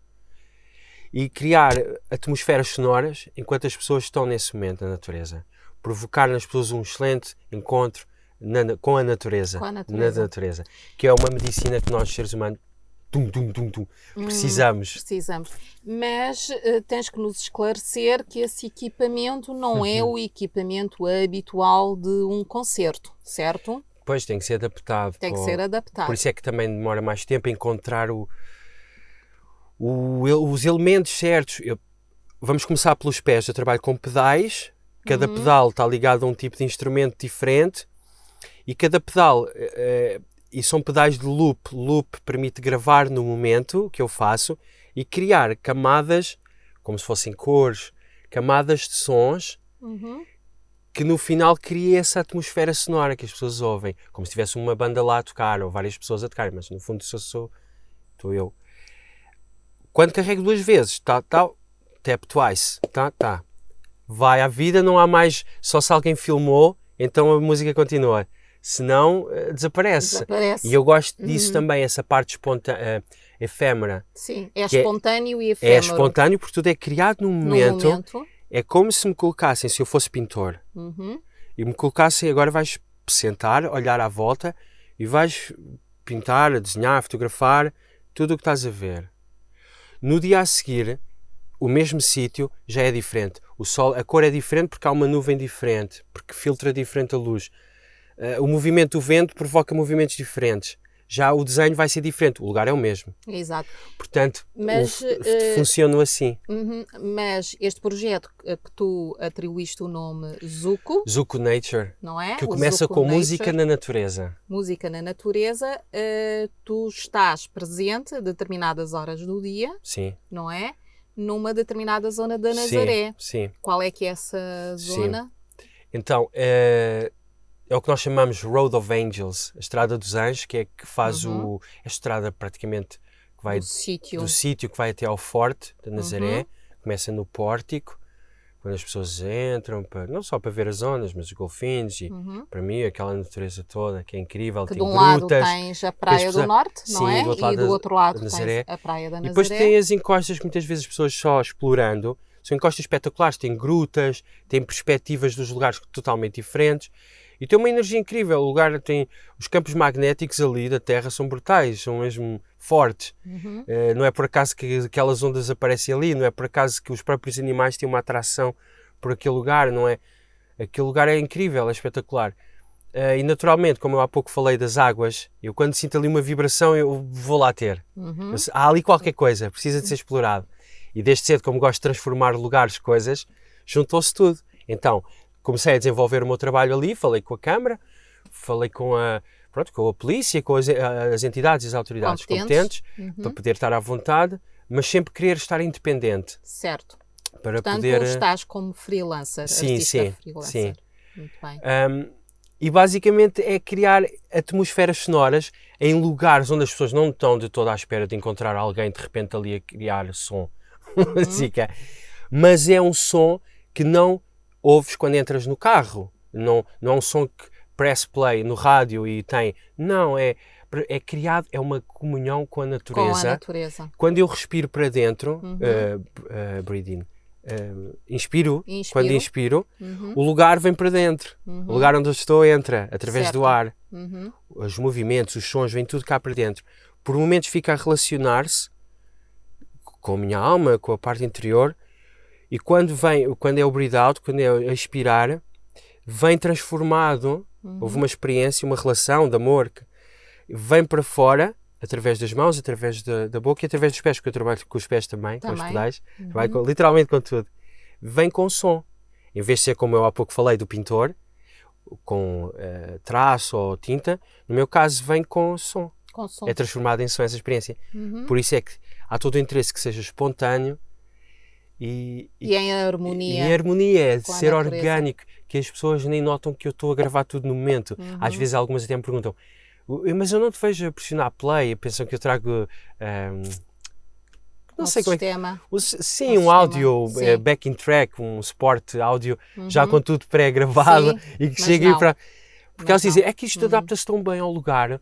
e criar atmosferas sonoras enquanto as pessoas estão nesse momento na natureza. Provocar nas pessoas um excelente encontro com a natureza, na natureza, que é uma medicina que nós, seres humanos, precisamos. Mas tens que nos esclarecer que esse equipamento não é o equipamento habitual de um concerto, certo? Pois, tem que ser adaptado. Tem que ser adaptado. Por isso é que também demora mais tempo a encontrar os elementos certos. Vamos começar pelos pés. Eu trabalho com pedais, cada pedal está ligado a um tipo de instrumento diferente e cada pedal, e são pedais de loop. Loop permite gravar no momento que eu faço e criar camadas, como se fossem cores, camadas de sons que no final cria essa atmosfera sonora que as pessoas ouvem, como se tivesse uma banda lá a tocar ou várias pessoas a tocar, mas no fundo estou eu. Quando carrego 2 vezes, tap twice, vai à vida, não há mais, só se alguém filmou, então a música continua, senão desaparece. E eu gosto disso também, essa parte efêmera. Sim, é espontâneo e efêmero. É espontâneo porque tudo é criado num momento. É como se me colocassem, se eu fosse pintor, e me colocassem, agora vais sentar, olhar à volta e vais pintar, desenhar, fotografar tudo o que estás a ver. No dia a seguir, o mesmo sítio já é diferente. O sol, a cor é diferente porque há uma nuvem diferente, porque filtra diferente a luz. O movimento do vento provoca movimentos diferentes. Já o desenho vai ser diferente, o lugar é o mesmo. Exato. Portanto, funciona assim. Mas este projeto que tu atribuíste o nome Zuko... Zuko Nature. Não é? Que começa com música na natureza. Música na natureza. Tu estás presente a determinadas horas do dia. Sim. Não é? Numa determinada zona da Nazaré. Sim. Qual é que é essa zona? Sim. Então, é o que nós chamamos Road of Angels, a Estrada dos Anjos, que é que faz a estrada praticamente que vai do sítio que vai até ao Forte da Nazaré, começa no pórtico, quando as pessoas entram, não só para ver as zonas, mas os golfinhos e para mim aquela natureza toda que é incrível, que tem de um grutas, lado tens a Praia do Norte, não é? E do outro lado tens a Praia da Nazaré. E depois tem as encostas que muitas vezes as pessoas só explorando, são encostas espetaculares, tem grutas, tem perspectivas dos lugares totalmente diferentes. E tem uma energia incrível, o lugar tem... Os campos magnéticos ali da Terra são brutais, são mesmo fortes. Não é por acaso que aquelas ondas aparecem ali, não é por acaso que os próprios animais têm uma atração por aquele lugar, não é? Aquele lugar é incrível, é espetacular. E naturalmente, como eu há pouco falei das águas, eu quando sinto ali uma vibração, eu vou lá ter. Há ali qualquer coisa, precisa de ser explorado. E desde cedo, como gosto de transformar lugares, coisas, juntou-se tudo. Então... Comecei a desenvolver o meu trabalho ali, falei com a Câmara, falei com a polícia, com as entidades e as autoridades competentes para poder estar à vontade, mas sempre querer estar independente. Certo. Para Portanto, poder... estás como freelancer, artista freelancer. Sim. Muito bem. E basicamente é criar atmosferas sonoras em lugares onde as pessoas não estão de toda à espera de encontrar alguém de repente ali a criar som, música, mas é um som que não ouves quando entras no carro, não é um som que press play no rádio e tem, não, é criado, é uma comunhão com a natureza. Quando eu respiro para dentro, breathe in, inspiro, quando inspiro, o lugar vem para dentro, o lugar onde eu estou entra, através do ar, os movimentos, os sons, vem tudo cá para dentro. Por momentos fica a relacionar-se com a minha alma, com a parte interior. E quando é o breathe out, quando é a expirar, vem transformado, houve uma experiência, uma relação de amor, que vem para fora, através das mãos, através da boca e através dos pés, porque eu trabalho com os pés também. Com os pedais, trabalho literalmente com tudo. Vem com som. Em vez de ser como eu há pouco falei do pintor, com traço ou tinta, no meu caso vem com som. É transformado em som essa experiência. Por isso é que há todo o interesse que seja espontâneo, e em harmonia. Em harmonia, de ser orgânico, que as pessoas nem notam que eu estou a gravar tudo no momento. Às vezes algumas até me perguntam, mas eu não te vejo a pressionar play, pensam que eu trago não sei como sistema. Sim, um áudio backing track, um suporte áudio já com tudo pré-gravado e que chega para... Porque elas dizem, é que isto adapta-se tão bem ao lugar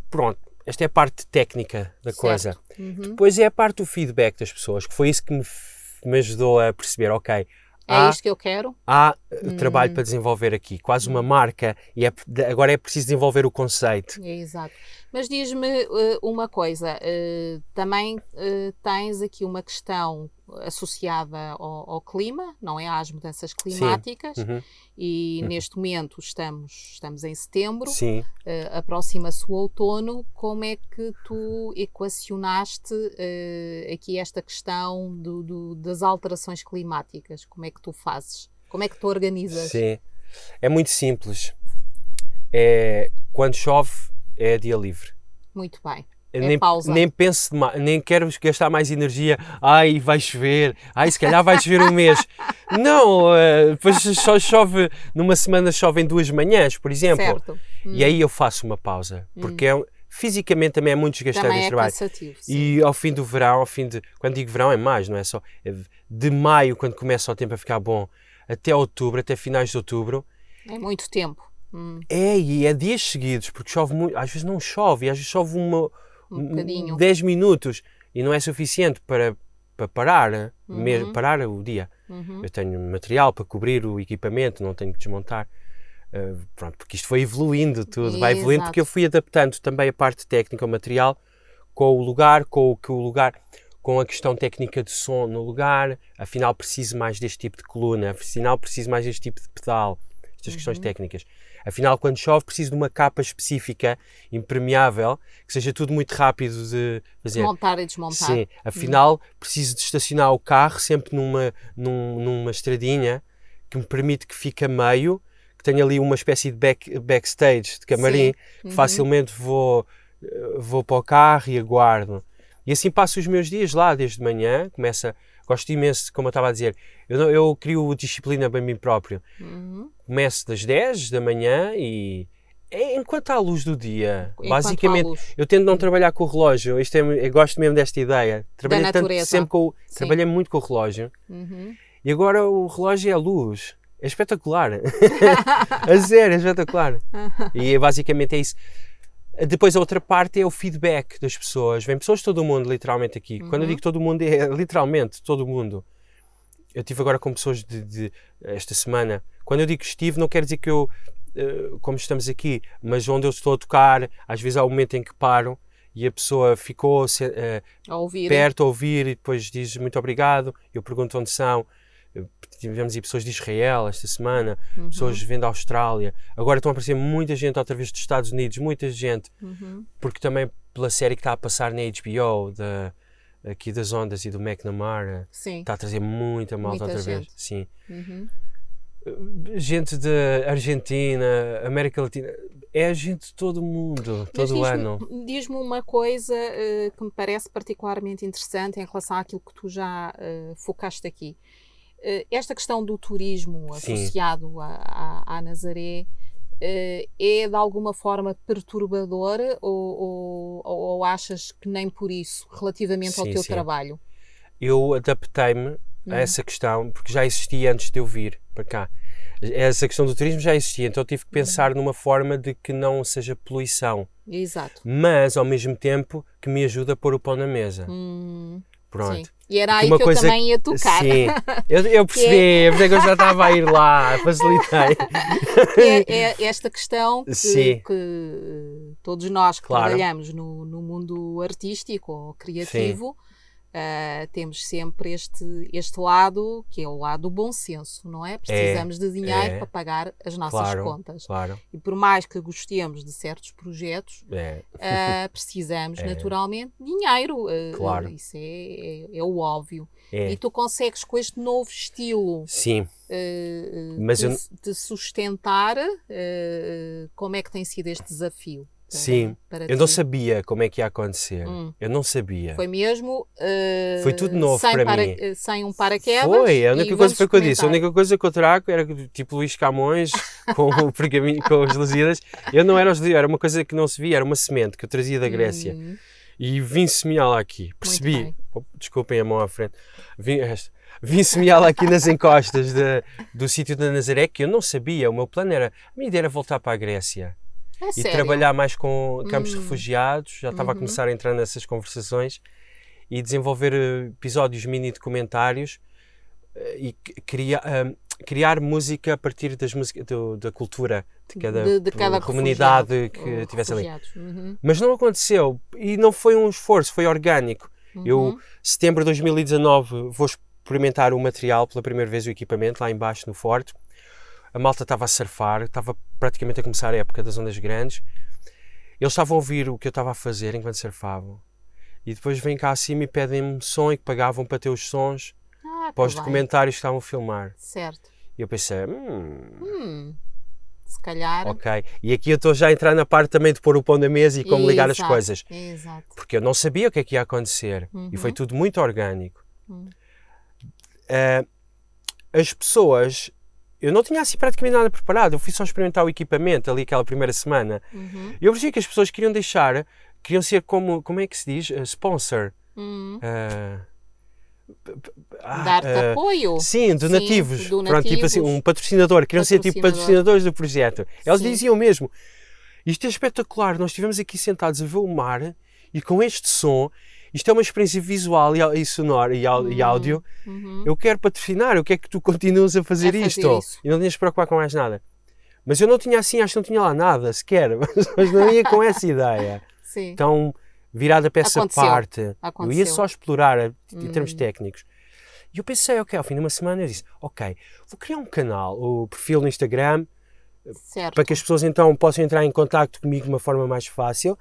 pronto. Esta é a parte técnica da coisa. Depois é a parte do feedback das pessoas, que foi isso que me ajudou a perceber, ok, é isto que eu quero. Há trabalho para desenvolver aqui, quase uma marca, e agora é preciso desenvolver o conceito. Exato. Mas diz-me uma coisa, também tens aqui uma questão associada ao clima, não é? Às mudanças climáticas. E neste momento estamos em setembro, aproxima-se o outono. Como é que tu equacionaste aqui esta questão das alterações climáticas? Como é que tu fazes? Como é que tu organizas? Sim, é muito simples. Quando chove é dia livre. Muito bem. Nem penso demais, nem quero gastar mais energia. Ai, vai chover. Ai, se calhar vai chover um mês. Não, depois só chove, numa semana chove em 2 manhãs, por exemplo. Certo. E aí eu faço uma pausa, porque fisicamente também é muito desgastante este trabalho. Cansativo, sim. E ao fim do verão, quando digo verão é mais, não é só, de maio, quando começa o tempo a ficar bom, até outubro, até finais de outubro. É muito tempo. E é dias seguidos, porque chove muito, às vezes não chove, às vezes chove um bocadinho. 10 minutos e não é suficiente para parar, mesmo, parar o dia. Eu tenho material para cobrir o equipamento, não tenho que desmontar. Pronto, porque isto foi evoluindo tudo, vai evoluindo, porque eu fui adaptando também a parte técnica, o material, com o lugar, com com a questão técnica de som no lugar, afinal preciso mais deste tipo de coluna, afinal preciso mais deste tipo de pedal, estas questões técnicas. Afinal, quando chove, preciso de uma capa específica, impermeável, que seja tudo muito rápido de fazer. Montar e desmontar. Sim, afinal, preciso de estacionar o carro sempre numa estradinha que me permite que fique a meio, que tenha ali uma espécie de backstage, de camarim, que facilmente vou para o carro e aguardo. E assim passo os meus dias lá, desde manhã, gosto imenso, como eu estava a dizer, eu crio disciplina para mim próprio. Começo das 10 da manhã e enquanto há luz do dia, basicamente, eu tento não trabalhar com o relógio, eu gosto mesmo desta ideia. Trabalhei muito com o relógio e agora o relógio é a luz. É espetacular. A sério, é espetacular. E basicamente é isso. Depois a outra parte é o feedback das pessoas. Vem pessoas de todo o mundo, literalmente, aqui. Quando eu digo todo o mundo, é literalmente todo o mundo. Eu estive agora com pessoas esta semana. Quando eu digo que estive, não quer dizer que eu, como estamos aqui, mas onde eu estou a tocar, às vezes há um momento em que paro e a pessoa ficou perto a ouvir e depois diz muito obrigado. Eu pergunto onde são. Tivemos aí pessoas de Israel esta semana, pessoas vêm da Austrália, agora estão a aparecer muita gente outra vez dos Estados Unidos, muita gente, porque também pela série que está a passar na HBO, aqui das Ondas e do McNamara, está a trazer muita malta outra vez. Sim. Gente de Argentina, América Latina, é gente de todo o mundo, todo o ano. Diz-me uma coisa que me parece particularmente interessante em relação àquilo que tu já focaste aqui. Esta questão do turismo associado à Nazaré é de alguma forma perturbadora ou achas que nem por isso relativamente ao teu trabalho? Eu adaptei-me a essa questão porque já existia antes de eu vir para cá. Essa questão do turismo já existia, então eu tive que pensar numa forma de que não seja poluição. Exato. Mas ao mesmo tempo que me ajuda a pôr o pão na mesa. Pronto. Sim. E era aí que eu também ia tocar. Sim, eu percebi, porque eu já estava a ir lá, facilitei. É esta questão que todos nós que trabalhamos no mundo artístico ou criativo, temos sempre este lado, que é o lado do bom senso, não é? Precisamos de dinheiro para pagar as nossas contas. Claro. E por mais que gostemos de certos projetos, precisamos naturalmente de dinheiro. Claro. Isso é o óbvio. E tu consegues com este novo estilo de sustentar, como é que tem sido este desafio? Para eu não sabia como é que ia acontecer. Eu não sabia. Foi mesmo. Foi tudo novo para mim. Sem um paraquedas. Foi, a única coisa foi que eu disse. A única coisa que eu trago era tipo Luís Camões com o pergaminho, com os Lusíadas. Eu não era os Lusíadas, era uma coisa que não se via, era uma semente que eu trazia da Grécia. E vim semeá-la aqui. Percebi. Desculpem a mão à frente. Vim semeá-la aqui nas encostas do sítio da Nazaré, que eu não sabia. O meu plano era. A minha ideia era voltar para a Grécia. E trabalhar mais com campos de refugiados, já estava a começar a entrar nessas conversações e desenvolver episódios mini documentários e criar música a partir das da cultura de cada comunidade que tivesse ali. Mas não aconteceu e não foi um esforço, foi orgânico. Eu, setembro de 2019, vou experimentar o material pela primeira vez, o equipamento lá embaixo no Forte. A malta estava a surfar, estava praticamente a começar a época das ondas grandes. Eles estavam a ouvir o que eu estava a fazer enquanto surfavam. E depois vêm cá acima e pedem-me som e que pagavam para ter os sons para os documentários que estavam a filmar. Certo. E eu pensei, se calhar... Ok. E aqui eu estou já a entrar na parte também de pôr o pão na mesa e como ligar as coisas. Exato. Porque eu não sabia o que é que ia acontecer. E foi tudo muito orgânico. As pessoas... Eu não tinha assim praticamente nada preparado, eu fui só experimentar o equipamento ali aquela primeira semana. Eu percebi que as pessoas queriam ser como é que se diz? Sponsor. Dar-te apoio. Sim, donativos. Pronto, tipo assim, um patrocinador. Queriam ser tipo patrocinadores do projeto. Eles diziam mesmo, isto é espetacular, nós estivemos aqui sentados a ver o mar e com este som... Isto é uma experiência visual e sonora e áudio. Eu quero patrocinar, eu quero que tu continues a fazer isto. E não tinhas de preocupar com mais nada. Mas eu não tinha assim, acho que não tinha lá nada sequer. Mas não ia com essa ideia. Sim. Então virada para essa parte. Aconteceu. Eu ia só explorar em termos técnicos. E eu pensei, ok, ao fim de uma semana eu disse, ok, vou criar um canal, o perfil no Instagram, certo. para que as pessoas então possam entrar em contacto comigo de uma forma mais fácil.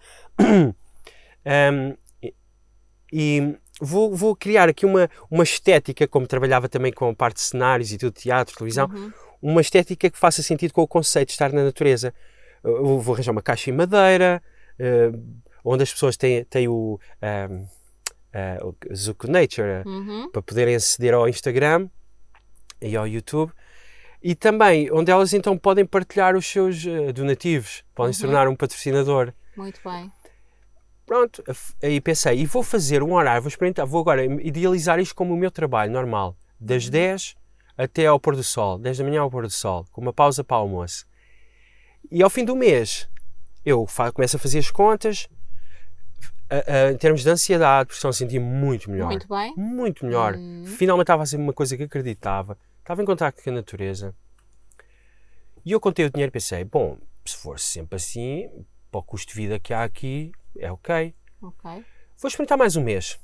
E vou criar aqui uma estética, como trabalhava também com a parte de cenários e tudo, teatro, televisão, uma estética que faça sentido com o conceito de estar na natureza. Eu vou arranjar uma caixa em madeira, onde as pessoas têm o Zuko Nature, para poderem aceder ao Instagram e ao YouTube. E também, onde elas então podem partilhar os seus donativos, podem se tornar um patrocinador. Muito bem. Pronto, aí pensei, e vou fazer um horário, vou experimentar, vou agora idealizar isto como o meu trabalho normal, das 10 até ao pôr do sol, 10 da manhã ao pôr do sol, com uma pausa para o almoço. E ao fim do mês, eu começo a fazer as contas, em termos de ansiedade, porque estão a sentir muito melhor. Muito bem. Muito melhor. Finalmente estava a ser uma coisa que acreditava, estava em contacto com a natureza. E eu contei o dinheiro e pensei, bom, se for sempre assim, para o custo de vida que há aqui, é ok. Vou experimentar mais um mês.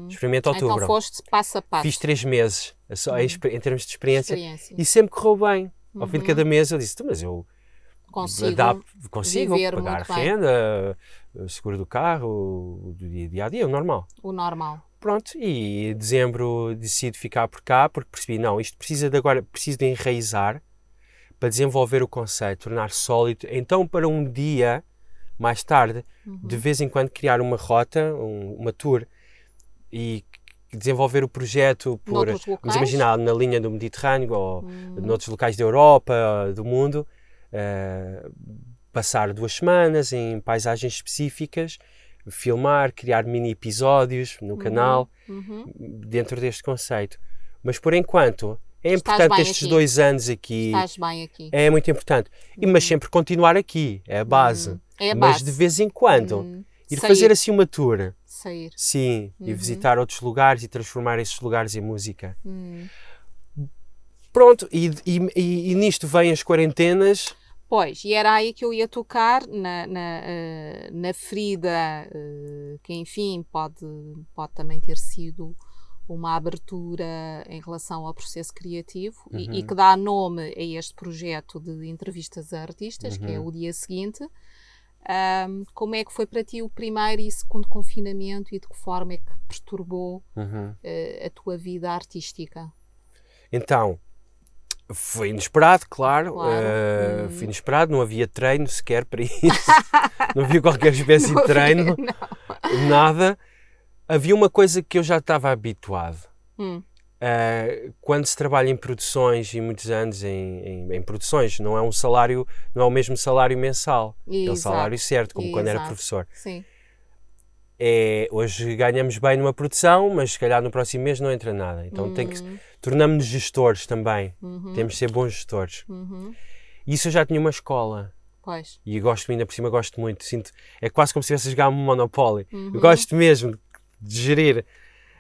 Experimento outubro. Então foste passo a passo. Fiz 3 meses, em termos de experiência. E sempre correu bem. Ao fim de cada mês eu disse, mas eu consigo pagar a renda, o seguro do carro, do dia a dia, o normal. O normal. Pronto, e em dezembro decido ficar por cá, porque percebi, não, isto preciso de enraizar para desenvolver o conceito, tornar sólido. Então, para um dia mais tarde, de vez em quando criar uma rota, uma tour, e desenvolver o projeto por, vamos imaginar, na linha do Mediterrâneo ou noutros locais da Europa, do mundo, passar 2 semanas em paisagens específicas, filmar, criar mini episódios no canal, dentro deste conceito. Mas por enquanto é importante estes 2 anos aqui. Estás bem aqui. É muito importante. Mas sempre continuar aqui, é a base. É a mas base. de vez em quando ir fazer assim uma tour. Sair. Sim, e visitar outros lugares e transformar esses lugares em música. Pronto, e nisto vêm as quarentenas. Pois, e era aí que eu ia tocar na ferida, que enfim pode também ter sido uma abertura em relação ao processo criativo e que dá nome a este projeto de entrevistas a artistas, que é o Dia Seguinte. Como é que foi para ti o primeiro e segundo confinamento e de que forma é que perturbou a tua vida artística? Então, foi inesperado, claro. Foi inesperado, não havia treino sequer para isso. Não havia qualquer espécie de treino. Nada. Havia uma coisa que eu já estava habituado. Quando se trabalha em produções e muitos anos em produções, não é um salário, não é o mesmo salário mensal, é o salário certo, como quando era professor. Sim. Hoje ganhamos bem numa produção, mas se calhar no próximo mês não entra nada. Então tornamos-nos gestores também. Temos de ser bons gestores. E isso eu já tinha uma escola. Pois. E ainda por cima gosto muito. É quase como se estivesse a jogar um Monopoly. Eu gosto mesmo de gerir.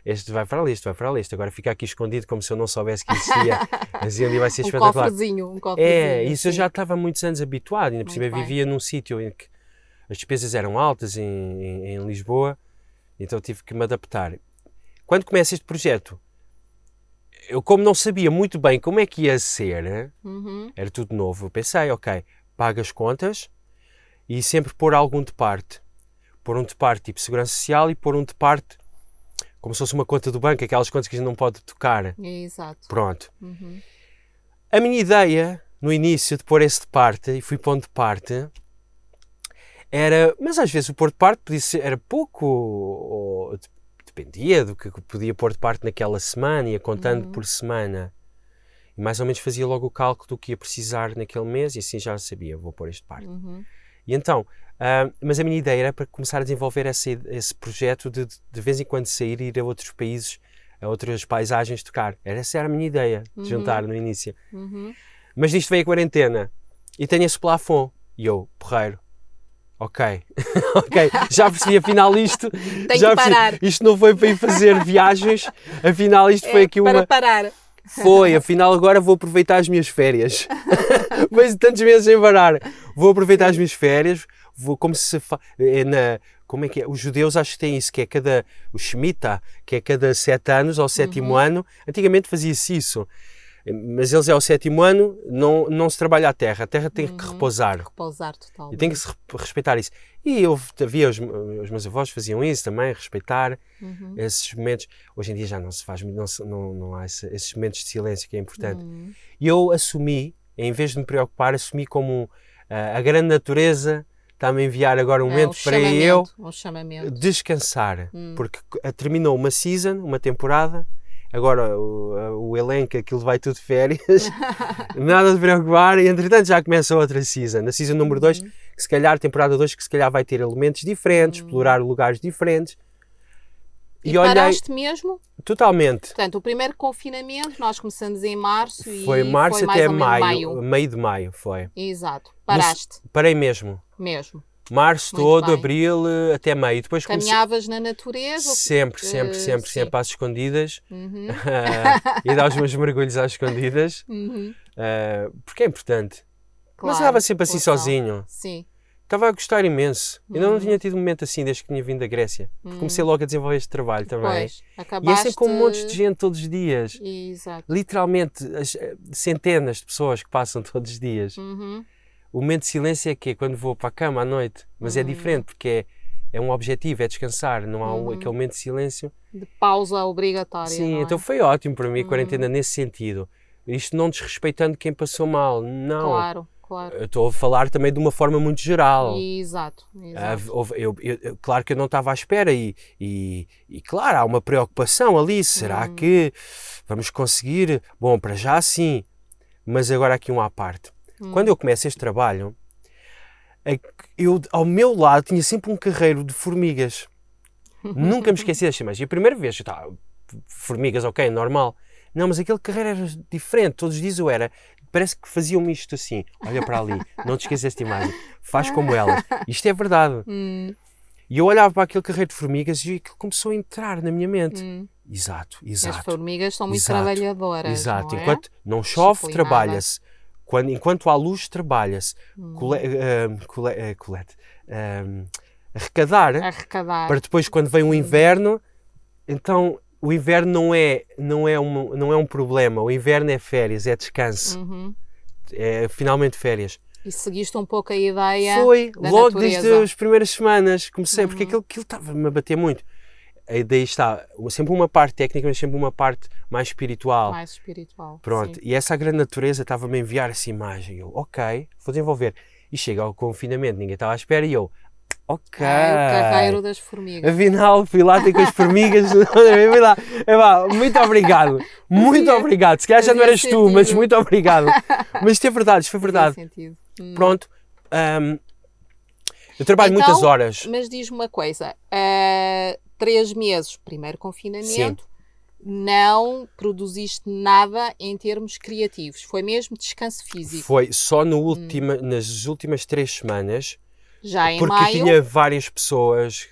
Este vai para ali, este vai para ali, este agora fica aqui escondido como se eu não soubesse que existia. Mas ali vai ser espetacular. Um cofrezinho. Isso eu já estava há muitos anos habituado. Ainda por cima vivia num sítio em que as despesas eram altas, em Lisboa, então tive que me adaptar. Quando começa este projeto, eu como não sabia muito bem como é que ia ser, era tudo novo, eu pensei, ok, pago as contas e sempre pôr algum de parte. Pôr um de parte tipo Segurança Social e pôr um de parte como se fosse uma conta do banco, aquelas contas que a gente não pode tocar. Exato. Pronto. A minha ideia, no início, de pôr esse de parte, e fui pondo de parte, era... Mas às vezes o pôr de parte podia ser, era pouco, ou dependia do que podia pôr de parte naquela semana, ia contando por semana. E mais ou menos fazia logo o cálculo do que ia precisar naquele mês, e assim já sabia, vou pôr este de parte. E então... mas a minha ideia era para começar a desenvolver esse projeto de vez em quando sair e ir a outros países, a outras paisagens tocar. Essa era a minha ideia de juntar no início. Mas disto veio a quarentena e tenho esse plafond. E eu, porreiro, ok, já percebi, afinal isto... Tem que parar. Isto não foi para ir fazer viagens, afinal isto foi aqui para parar. Foi, afinal agora vou aproveitar as minhas férias. Depois de tantos meses em parar, vou aproveitar as minhas férias, vou como se como é que é? Os judeus acho que têm isso, que é o Shemitah, que é cada 7 anos, ao 7º ano. Antigamente fazia-se isso. Mas eles ao 7º ano não se trabalha a terra tem que repousar. Repousar totalmente. E tem que se respeitar isso. E havia os meus avós faziam isso também, respeitar esses momentos. Hoje em dia já não se faz, não há esses momentos de silêncio que é importante. E eu assumi, em vez de me preocupar, assumi como a grande natureza está-me a enviar agora um momento para eu descansar. Porque terminou uma season, uma temporada. Agora o elenco, aquilo vai tudo de férias, nada de preocupar, e entretanto já começa outra season, a season número 2, que se calhar, temporada 2, que se calhar vai ter elementos diferentes, explorar lugares diferentes. E paraste mesmo? Totalmente. Portanto, o primeiro confinamento, nós começamos em março foi março foi até meio de maio foi. Exato, paraste. Parei mesmo. Março todo, abril, até meio. Depois caminhavas na natureza? Sempre às escondidas. E dar os meus mergulhos às escondidas. Porque é importante. Claro, mas estava sempre assim sozinho. Sim. Estava a gostar imenso. Ainda não tinha tido um momento assim desde que tinha vindo da Grécia. Porque comecei logo a desenvolver este trabalho também. Pois, e é sempre com um monte de gente todos os dias. Exato. Literalmente, centenas de pessoas que passam todos os dias. O momento de silêncio é que quando vou para a cama à noite, mas é diferente porque é um objetivo, é descansar, não há aquele momento de silêncio. De pausa obrigatória. Sim, não é? Então foi ótimo para mim a quarentena nesse sentido. Isto não desrespeitando quem passou mal, não. Claro. Eu estou a falar também de uma forma muito geral. Exato. Claro que eu não estava à espera e claro, há uma preocupação ali, será que vamos conseguir? Bom, para já sim, mas agora aqui à parte. Quando eu começo este trabalho, ao meu lado tinha sempre um carreiro de formigas. Nunca me esqueci desta imagem. A primeira vez, formigas, ok, normal. Não, mas aquele carreiro era diferente. Todos os dias parece que faziam-me isto assim. Olha para ali, não te esqueças desta imagem. Faz como elas. Isto é verdade. E eu olhava para aquele carreiro de formigas e aquilo começou a entrar na minha mente. Exato. As formigas são muito trabalhadoras. Exato. Não é? Enquanto não chove, trabalha-se. Enquanto há luz, trabalha-se. Arrecadar. Para depois, quando vem o inverno, então o inverno não é um problema. O inverno é férias, é descanso. É finalmente férias. E seguiste um pouco a ideia Foi, da logo natureza. desde as primeiras semanas comecei, porque aquilo estava-me a bater muito. Daí está, sempre uma parte técnica, mas sempre uma parte mais espiritual. Mais espiritual, Pronto, sim. E essa grande natureza estava-me a enviar essa imagem. Eu, ok, vou desenvolver. E chega ao confinamento, ninguém estava à espera e eu, ok. O carreiro das formigas. Afinal, fui lá ter com as formigas. Fui lá. Muito obrigado. Muito obrigado. Se calhar já não eras tu, mas muito obrigado. Mas isto é verdade, isto foi verdade. Pronto. Eu trabalho muitas horas. Mas diz-me uma coisa. 3 meses, primeiro confinamento, não produziste nada em termos criativos. Foi mesmo descanso físico. Foi só nas últimas 3 semanas. Já em porque maio. Tinha várias pessoas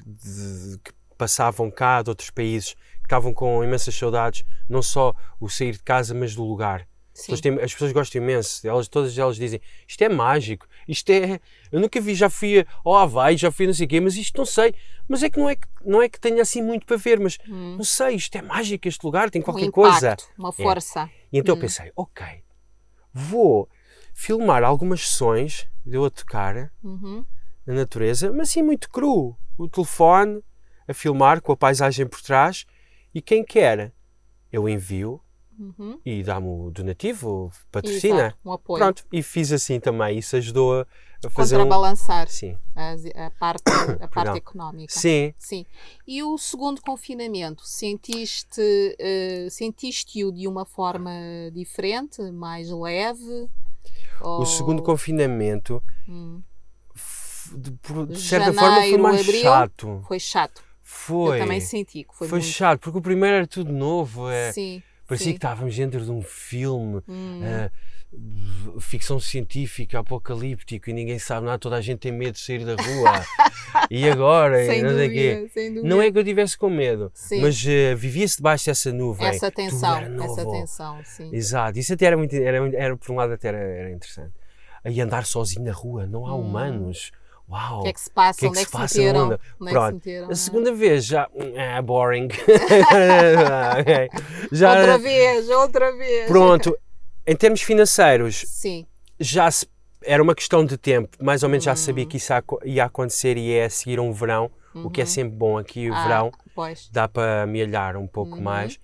que passavam cá de outros países, que estavam com imensas saudades, não só o sair de casa, mas do lugar. As pessoas gostam imenso, todas elas dizem, isto é mágico, eu nunca vi, já fui ao Havaí, já fui não sei o quê, mas isto não sei, mas é que não é que tenha assim muito para ver, mas não sei, isto é mágico, este lugar tem qualquer coisa. Uma força. E então eu pensei, ok, vou filmar algumas sessões de eu a tocar na natureza, mas assim muito cru, o telefone a filmar com a paisagem por trás, e quem quer, eu envio. E dá-me o donativo, patrocina. Exato, um apoio. Pronto, e fiz assim também. Isso ajudou a fazer contrabalançar Sim. a parte económica. Sim. E o segundo confinamento, sentiste-o de uma forma diferente, mais leve? O segundo confinamento, de certa forma, foi mais chato. Foi chato. Foi. Eu também senti que foi muito... chato, porque o primeiro era tudo novo. Sim. Parecia que estávamos dentro de um filme, ficção científica, apocalíptico, e ninguém sabe nada, toda a gente tem medo de sair da rua. E agora? Sem não sei dúvida, sem dúvida. Não é que eu tivesse com medo, mas vivia-se debaixo dessa nuvem. Essa tensão, sim. Exato, isso até era por um lado até era interessante. E andar sozinho na rua, não há humanos. Uau! O que é que se passa? O que é que Onde é se que se passa? meteram? Onde? Onde é que se Pronto. meteram? A segunda vez já... boring. Ok. Outra vez. Pronto. Em termos financeiros, Sim. era uma questão de tempo. Mais ou menos já sabia que isso ia acontecer e é a seguir um verão. O que é sempre bom aqui, o verão. Pois. Dá para amealhar um pouco mais.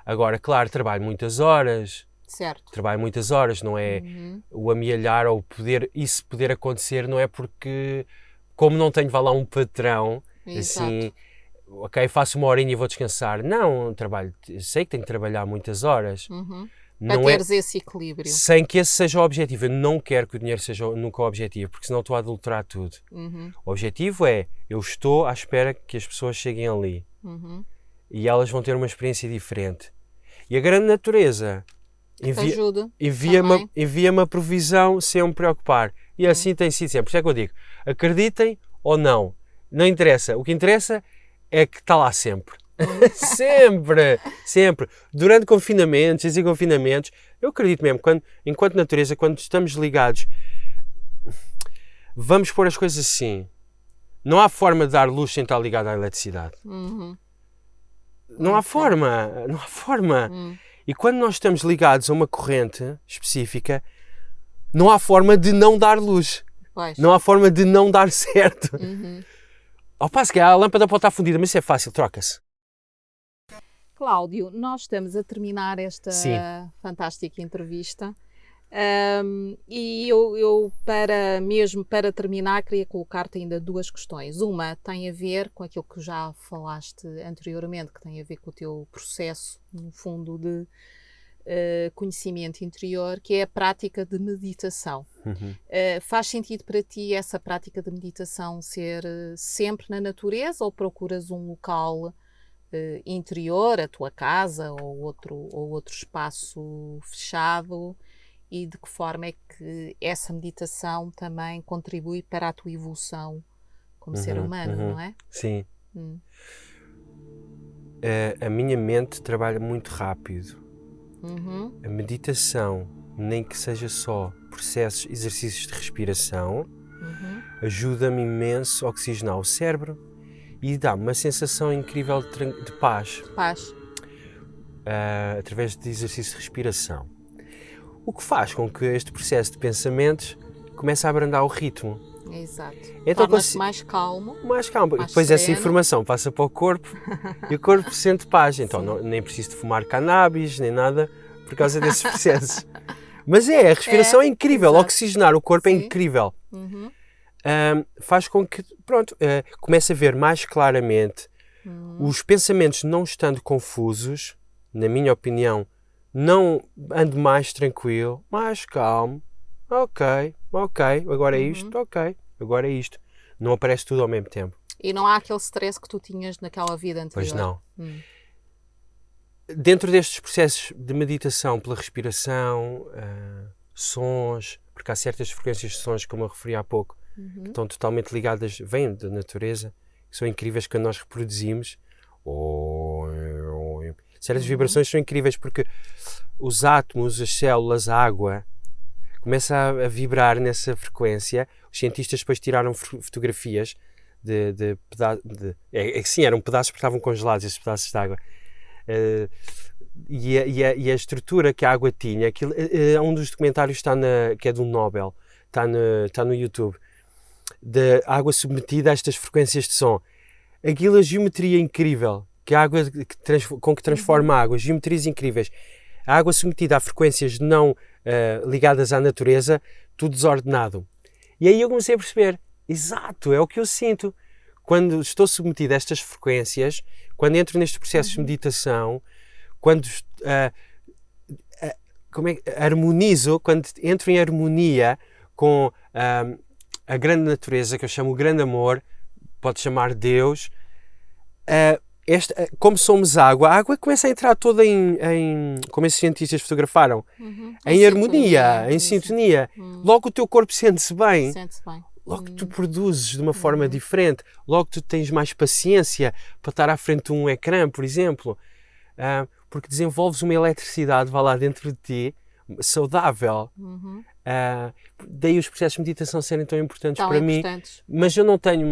Agora, claro, trabalho muitas horas. Certo. Trabalho muitas horas, não é? O amealhar ou isso poder acontecer não é porque, como não tenho, vá lá, um patrão, assim, ok, faço uma horinha e vou descansar. Não, sei que tenho que trabalhar muitas horas. Para teres esse equilíbrio. Sem que esse seja o objetivo. Eu não quero que o dinheiro seja nunca o objetivo, porque senão estou a adulterar tudo. O objetivo é, eu estou à espera que as pessoas cheguem ali. E elas vão ter uma experiência diferente. E a grande natureza envia-me a provisão sem eu me preocupar. E assim tem sido sempre. Por isso é que eu digo, acreditem ou não, não interessa. O que interessa é que está lá sempre. Sempre. Durante confinamentos e confinamentos, eu acredito mesmo, enquanto natureza, quando estamos ligados, vamos pôr as coisas assim. Não há forma de dar luz sem estar ligado à eletricidade. Não há forma. E quando nós estamos ligados a uma corrente específica, não há forma de não dar luz. Pois. Não há forma de não dar certo. Ao passo que a lâmpada pode estar fundida, mas isso é fácil, troca-se. Cláudio, nós estamos a terminar esta fantástica entrevista. E eu para terminar, queria colocar-te ainda duas questões. Uma tem a ver com aquilo que já falaste anteriormente, que tem a ver com o teu processo, no fundo, de conhecimento interior, que é a prática de meditação. Faz sentido para ti essa prática de meditação ser sempre na natureza ou procuras um local interior, a tua casa ou outro espaço fechado? E de que forma é que essa meditação também contribui para a tua evolução como ser humano, não é? Sim. A minha mente trabalha muito rápido. A meditação, nem que seja só exercícios de respiração, ajuda-me imenso a oxigenar o cérebro e dá-me uma sensação incrível de paz. Através de exercícios de respiração. O que faz com que este processo de pensamentos comece a abrandar o ritmo. Exato. Então, torna-se mais calmo. E depois sereno. essa informação passa para o corpo e o corpo sente paz. Então nem preciso de fumar cannabis, nem nada, por causa desses processos. Mas a respiração é incrível. Exato. Oxigenar o corpo é incrível. Faz com que, comece a ver mais claramente. Os pensamentos não estando confusos, na minha opinião, não ando mais tranquilo, mais calmo. Ok, agora é isto, agora é isto. Não aparece tudo ao mesmo tempo. E não há aquele stress que tu tinhas naquela vida anterior. Pois não. Dentro destes processos de meditação pela respiração, sons, porque há certas frequências de sons, como eu referi há pouco, que estão totalmente ligadas, vêm da natureza, que são incríveis quando nós reproduzimos. Certas vibrações são incríveis porque os átomos, as células, a água, começa a vibrar nessa frequência. Os cientistas depois tiraram fotografias de pedaços. Sim, eram pedaços porque estavam congelados, esses pedaços de água. E a estrutura que a água tinha, aquilo, um dos documentários que é do Nobel, está no YouTube, de água submetida a estas frequências de som. Aquilo, a geometria incrível, que a água com que transforma a água, geometrias incríveis. A água submetida a frequências não ligadas à natureza, tudo desordenado. E aí eu comecei a perceber, exato, é o que eu sinto. Quando estou submetido a estas frequências, quando entro neste processo de meditação, quando harmonizo, quando entro em harmonia com a grande natureza, que eu chamo o grande amor, pode chamar Deus, como somos água, a água começa a entrar toda como esses cientistas fotografaram, em harmonia, em sintonia. Logo o teu corpo sente-se bem. Logo tu produzes de uma forma diferente. Logo tu tens mais paciência para estar à frente de um ecrã, por exemplo. Porque desenvolves uma eletricidade, vai lá dentro de ti, saudável. daí os processos de meditação serem tão importantes Tão para importantes. mim, mas eu não tenho,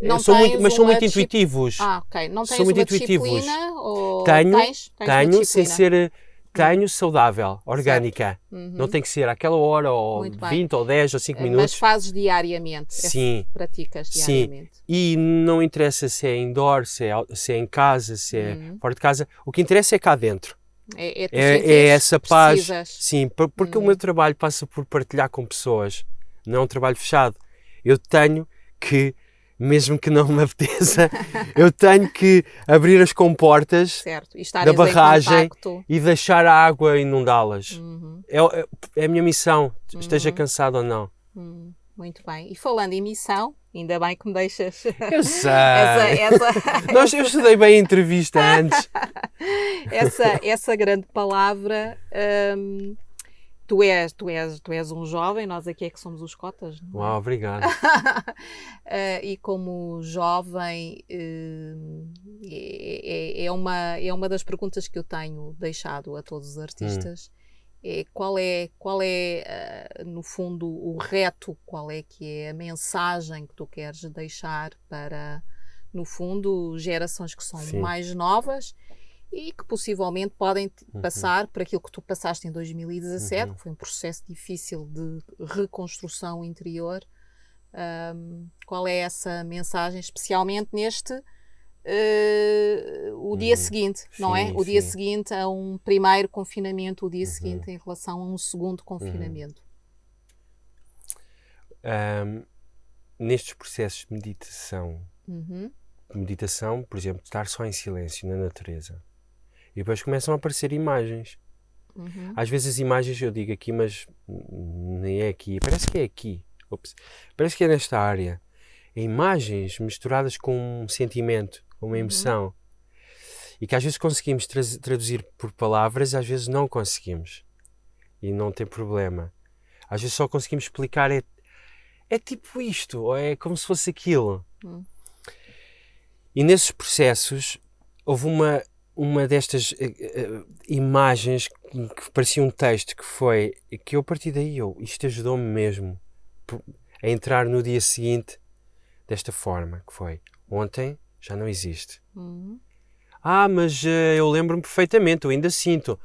Não são tens muito, são uma muito intuitivos. ok. Não tens São muito uma intuitivos. disciplina? Ou Tenho, tens uma tenho sem disciplina? ser, tenho saudável, orgânica. Não tem que ser àquela hora, ou Muito bem. 20, ou 10, ou 5 Mas minutos. fazes diariamente? Sim. Praticas Sim, diariamente? e não interessa se é indoor, se é em casa, se é fora de casa. O que interessa é cá dentro. Tu É sentires essa que paz. precisas. Sim, porque o meu trabalho passa por partilhar com pessoas. Não é um trabalho fechado. Eu tenho que, mesmo que não me apeteça, eu tenho que abrir as comportas Certo. E da estares em barragem contacto. e deixar a água inundá-las. É a minha missão, esteja cansado ou não. Muito bem. E falando em missão, ainda bem que me deixas Eu sei. Eu estudei bem a entrevista antes. essa grande palavra. Tu és um jovem, nós aqui é que somos os cotas, não é? Uau, obrigado. E como jovem, é uma das perguntas que eu tenho deixado a todos os artistas. Qual é no fundo o reto, qual é que é a mensagem que tu queres deixar para, no fundo, gerações que são mais novas e que possivelmente podem passar por aquilo que tu passaste em 2017, que foi um processo difícil de reconstrução interior. Qual é essa mensagem, especialmente neste o dia seguinte, não é? O dia seguinte a um primeiro confinamento, o dia seguinte em relação a um segundo confinamento. Nestes processos de meditação, por exemplo, estar só em silêncio na natureza, e depois começam a aparecer imagens. Às vezes as imagens eu digo aqui, mas nem é aqui, parece que é aqui. Parece que é nesta área. É imagens misturadas com um sentimento, com uma emoção. E que às vezes conseguimos traduzir por palavras, às vezes não conseguimos. E não tem problema. Às vezes só conseguimos explicar, é tipo isto, ou é como se fosse aquilo. E nesses processos, houve uma destas imagens que parecia um texto, que eu a partir daí, isto ajudou-me mesmo a entrar no dia seguinte desta forma, que foi, ontem já não existe. Mas eu lembro-me perfeitamente, eu ainda sinto.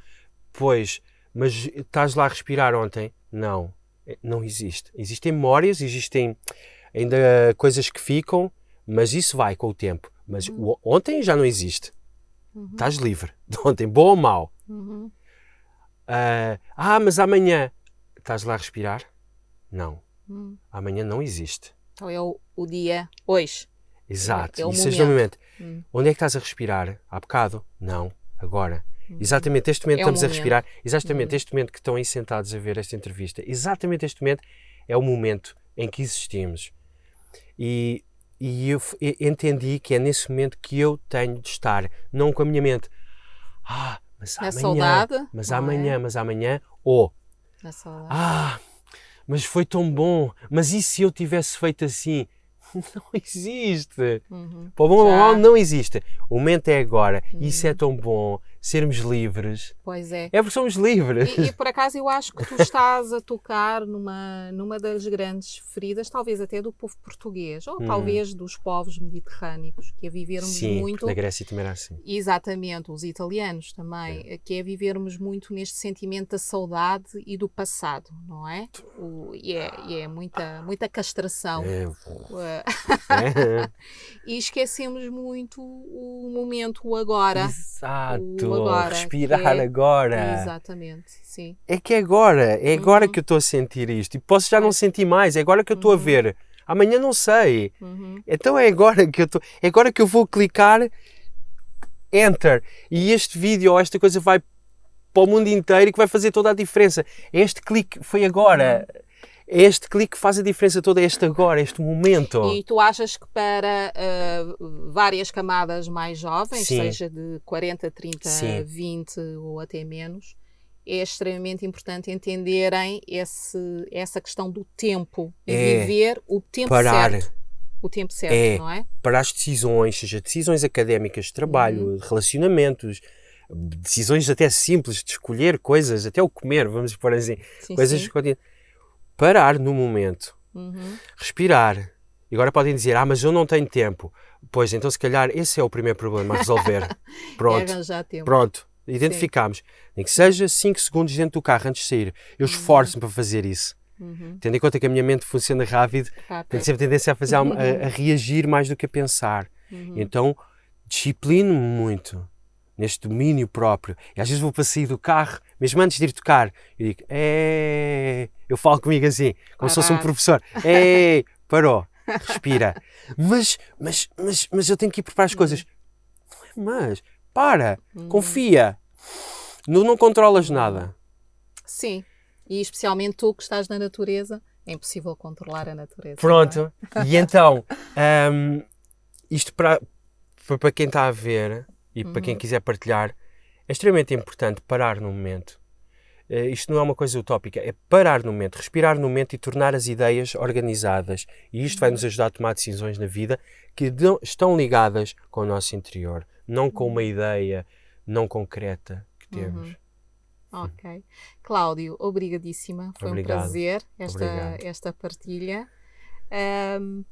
Pois, mas estás lá a respirar ontem? Não, não existe. Existem memórias, existem ainda coisas que ficam, mas isso vai com o tempo. Mas ontem já não existe. Estás livre de ontem, bom ou mau. Mas amanhã estás lá a respirar? Não. Amanhã não existe. Então é o dia hoje. Exato, é o isso é o momento. Onde é que estás a respirar? Há bocado? Não, agora. Exatamente este momento estamos a respirar. Exatamente este momento que estão aí sentados a ver esta entrevista. Exatamente este momento é o momento em que existimos. E eu entendi que é nesse momento que eu tenho de estar, não com a minha mente. Mas amanhã, saudade, mas amanhã, ou na saudade. Mas foi tão bom, mas e se eu tivesse feito assim? Não existe. Para o bom ou mau não existe. O momento é agora. Isso é tão bom. Sermos livres. Pois é. É porque somos livres. E por acaso eu acho que tu estás a tocar numa das grandes feridas, talvez até do povo português, ou talvez dos povos mediterrâneos, que é vivermos muito... na Grécia também era assim. Exatamente, os italianos também, que é vivermos muito neste sentimento da saudade e do passado, não é? E é muita castração. E esquecemos muito o momento, o agora. Exato. Agora, respirar agora. Exatamente, sim. É que é agora que eu estou a sentir isto. E posso já não sentir mais, é agora que eu estou a ver. Amanhã não sei. Então é agora que é agora que eu vou clicar Enter. E este vídeo ou esta coisa vai para o mundo inteiro e que vai fazer toda a diferença. Este clique foi agora. Este clique faz a diferença toda, este agora, este momento. E tu achas que para várias camadas mais jovens, seja de 40, 30, 20 ou até menos, é extremamente importante entenderem essa questão do tempo, viver o tempo certo. O tempo certo, não é? Para as decisões, seja decisões académicas, de trabalho, de relacionamentos, decisões até simples de escolher coisas, até o comer, vamos pôr assim, coisas que parar no momento, respirar. E agora podem dizer, mas eu não tenho tempo. Pois, então se calhar esse é o primeiro problema a resolver. Pronto, é arranjar tempo. Pronto, identificámos. Nem que seja 5 segundos dentro do carro antes de sair. Eu esforço-me para fazer isso. Tendo em conta que a minha mente funciona rápido, tenho sempre tendência a fazer a reagir mais do que a pensar. Então, disciplino-me muito neste domínio próprio. E às vezes vou para sair do carro, mesmo antes de ir tocar, eu digo, eu falo comigo assim, como se fosse um professor. Parou, respira. Mas eu tenho que ir preparar as coisas. Mas, para, confia. Não controlas nada. Sim. E especialmente tu que estás na natureza, é impossível controlar a natureza. Pronto. E então, isto para quem está a ver e para quem quiser partilhar, é extremamente importante parar no momento. Isto não é uma coisa utópica, é parar no momento, respirar no momento e tornar as ideias organizadas. E isto vai nos ajudar a tomar decisões na vida que estão ligadas com o nosso interior, não com uma ideia não concreta que temos. Ok. Cláudio, obrigadíssima. Foi um prazer esta partilha.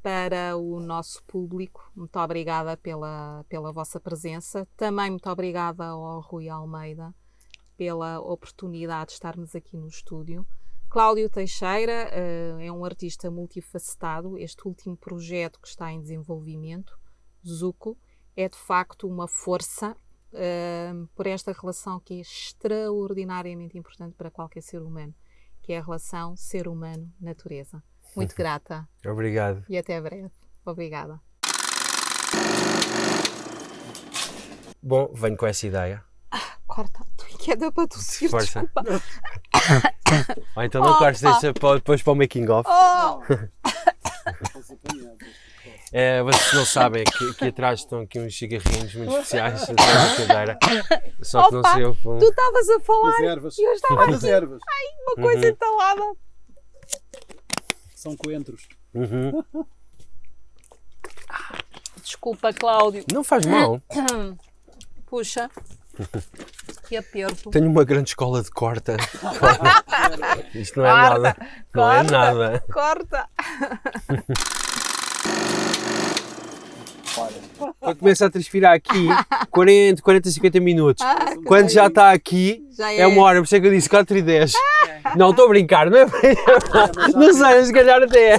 Para o nosso público, muito obrigada pela vossa presença. Também muito obrigada ao Rui Almeida pela oportunidade de estarmos aqui no estúdio. Cláudio Teixeira é um artista multifacetado. Este último projeto que está em desenvolvimento, Zuko, é de facto uma força por esta relação que é extraordinariamente importante para qualquer ser humano, que é a relação ser humano-natureza. Muito grata. Obrigado. E até breve. Obrigada. Bom, venho com essa ideia. Corta. Estou inquieta para tossir, desculpa. Ou então não cortes, deixa depois para o making of. Vocês não sabem que aqui atrás estão aqui uns cigarrinhos muito especiais atrás da cadeira. Só que não sei o fundo. Tu estavas a falar ervas. e eu estava aqui. Ervas. Uma coisa entalada. São coentros. Desculpa, Cláudio. Não faz mal. Puxa. Que aperto. Tenho uma grande escola de corta. Isto não é nada. Não é nada. Corta. Quando começa a transpirar aqui, 40, 50 minutos. Quando já está aqui, é 1 hora. Por isso é que eu disse 4:10. Não, estou a brincar, não é? Não sei, se calhar até é.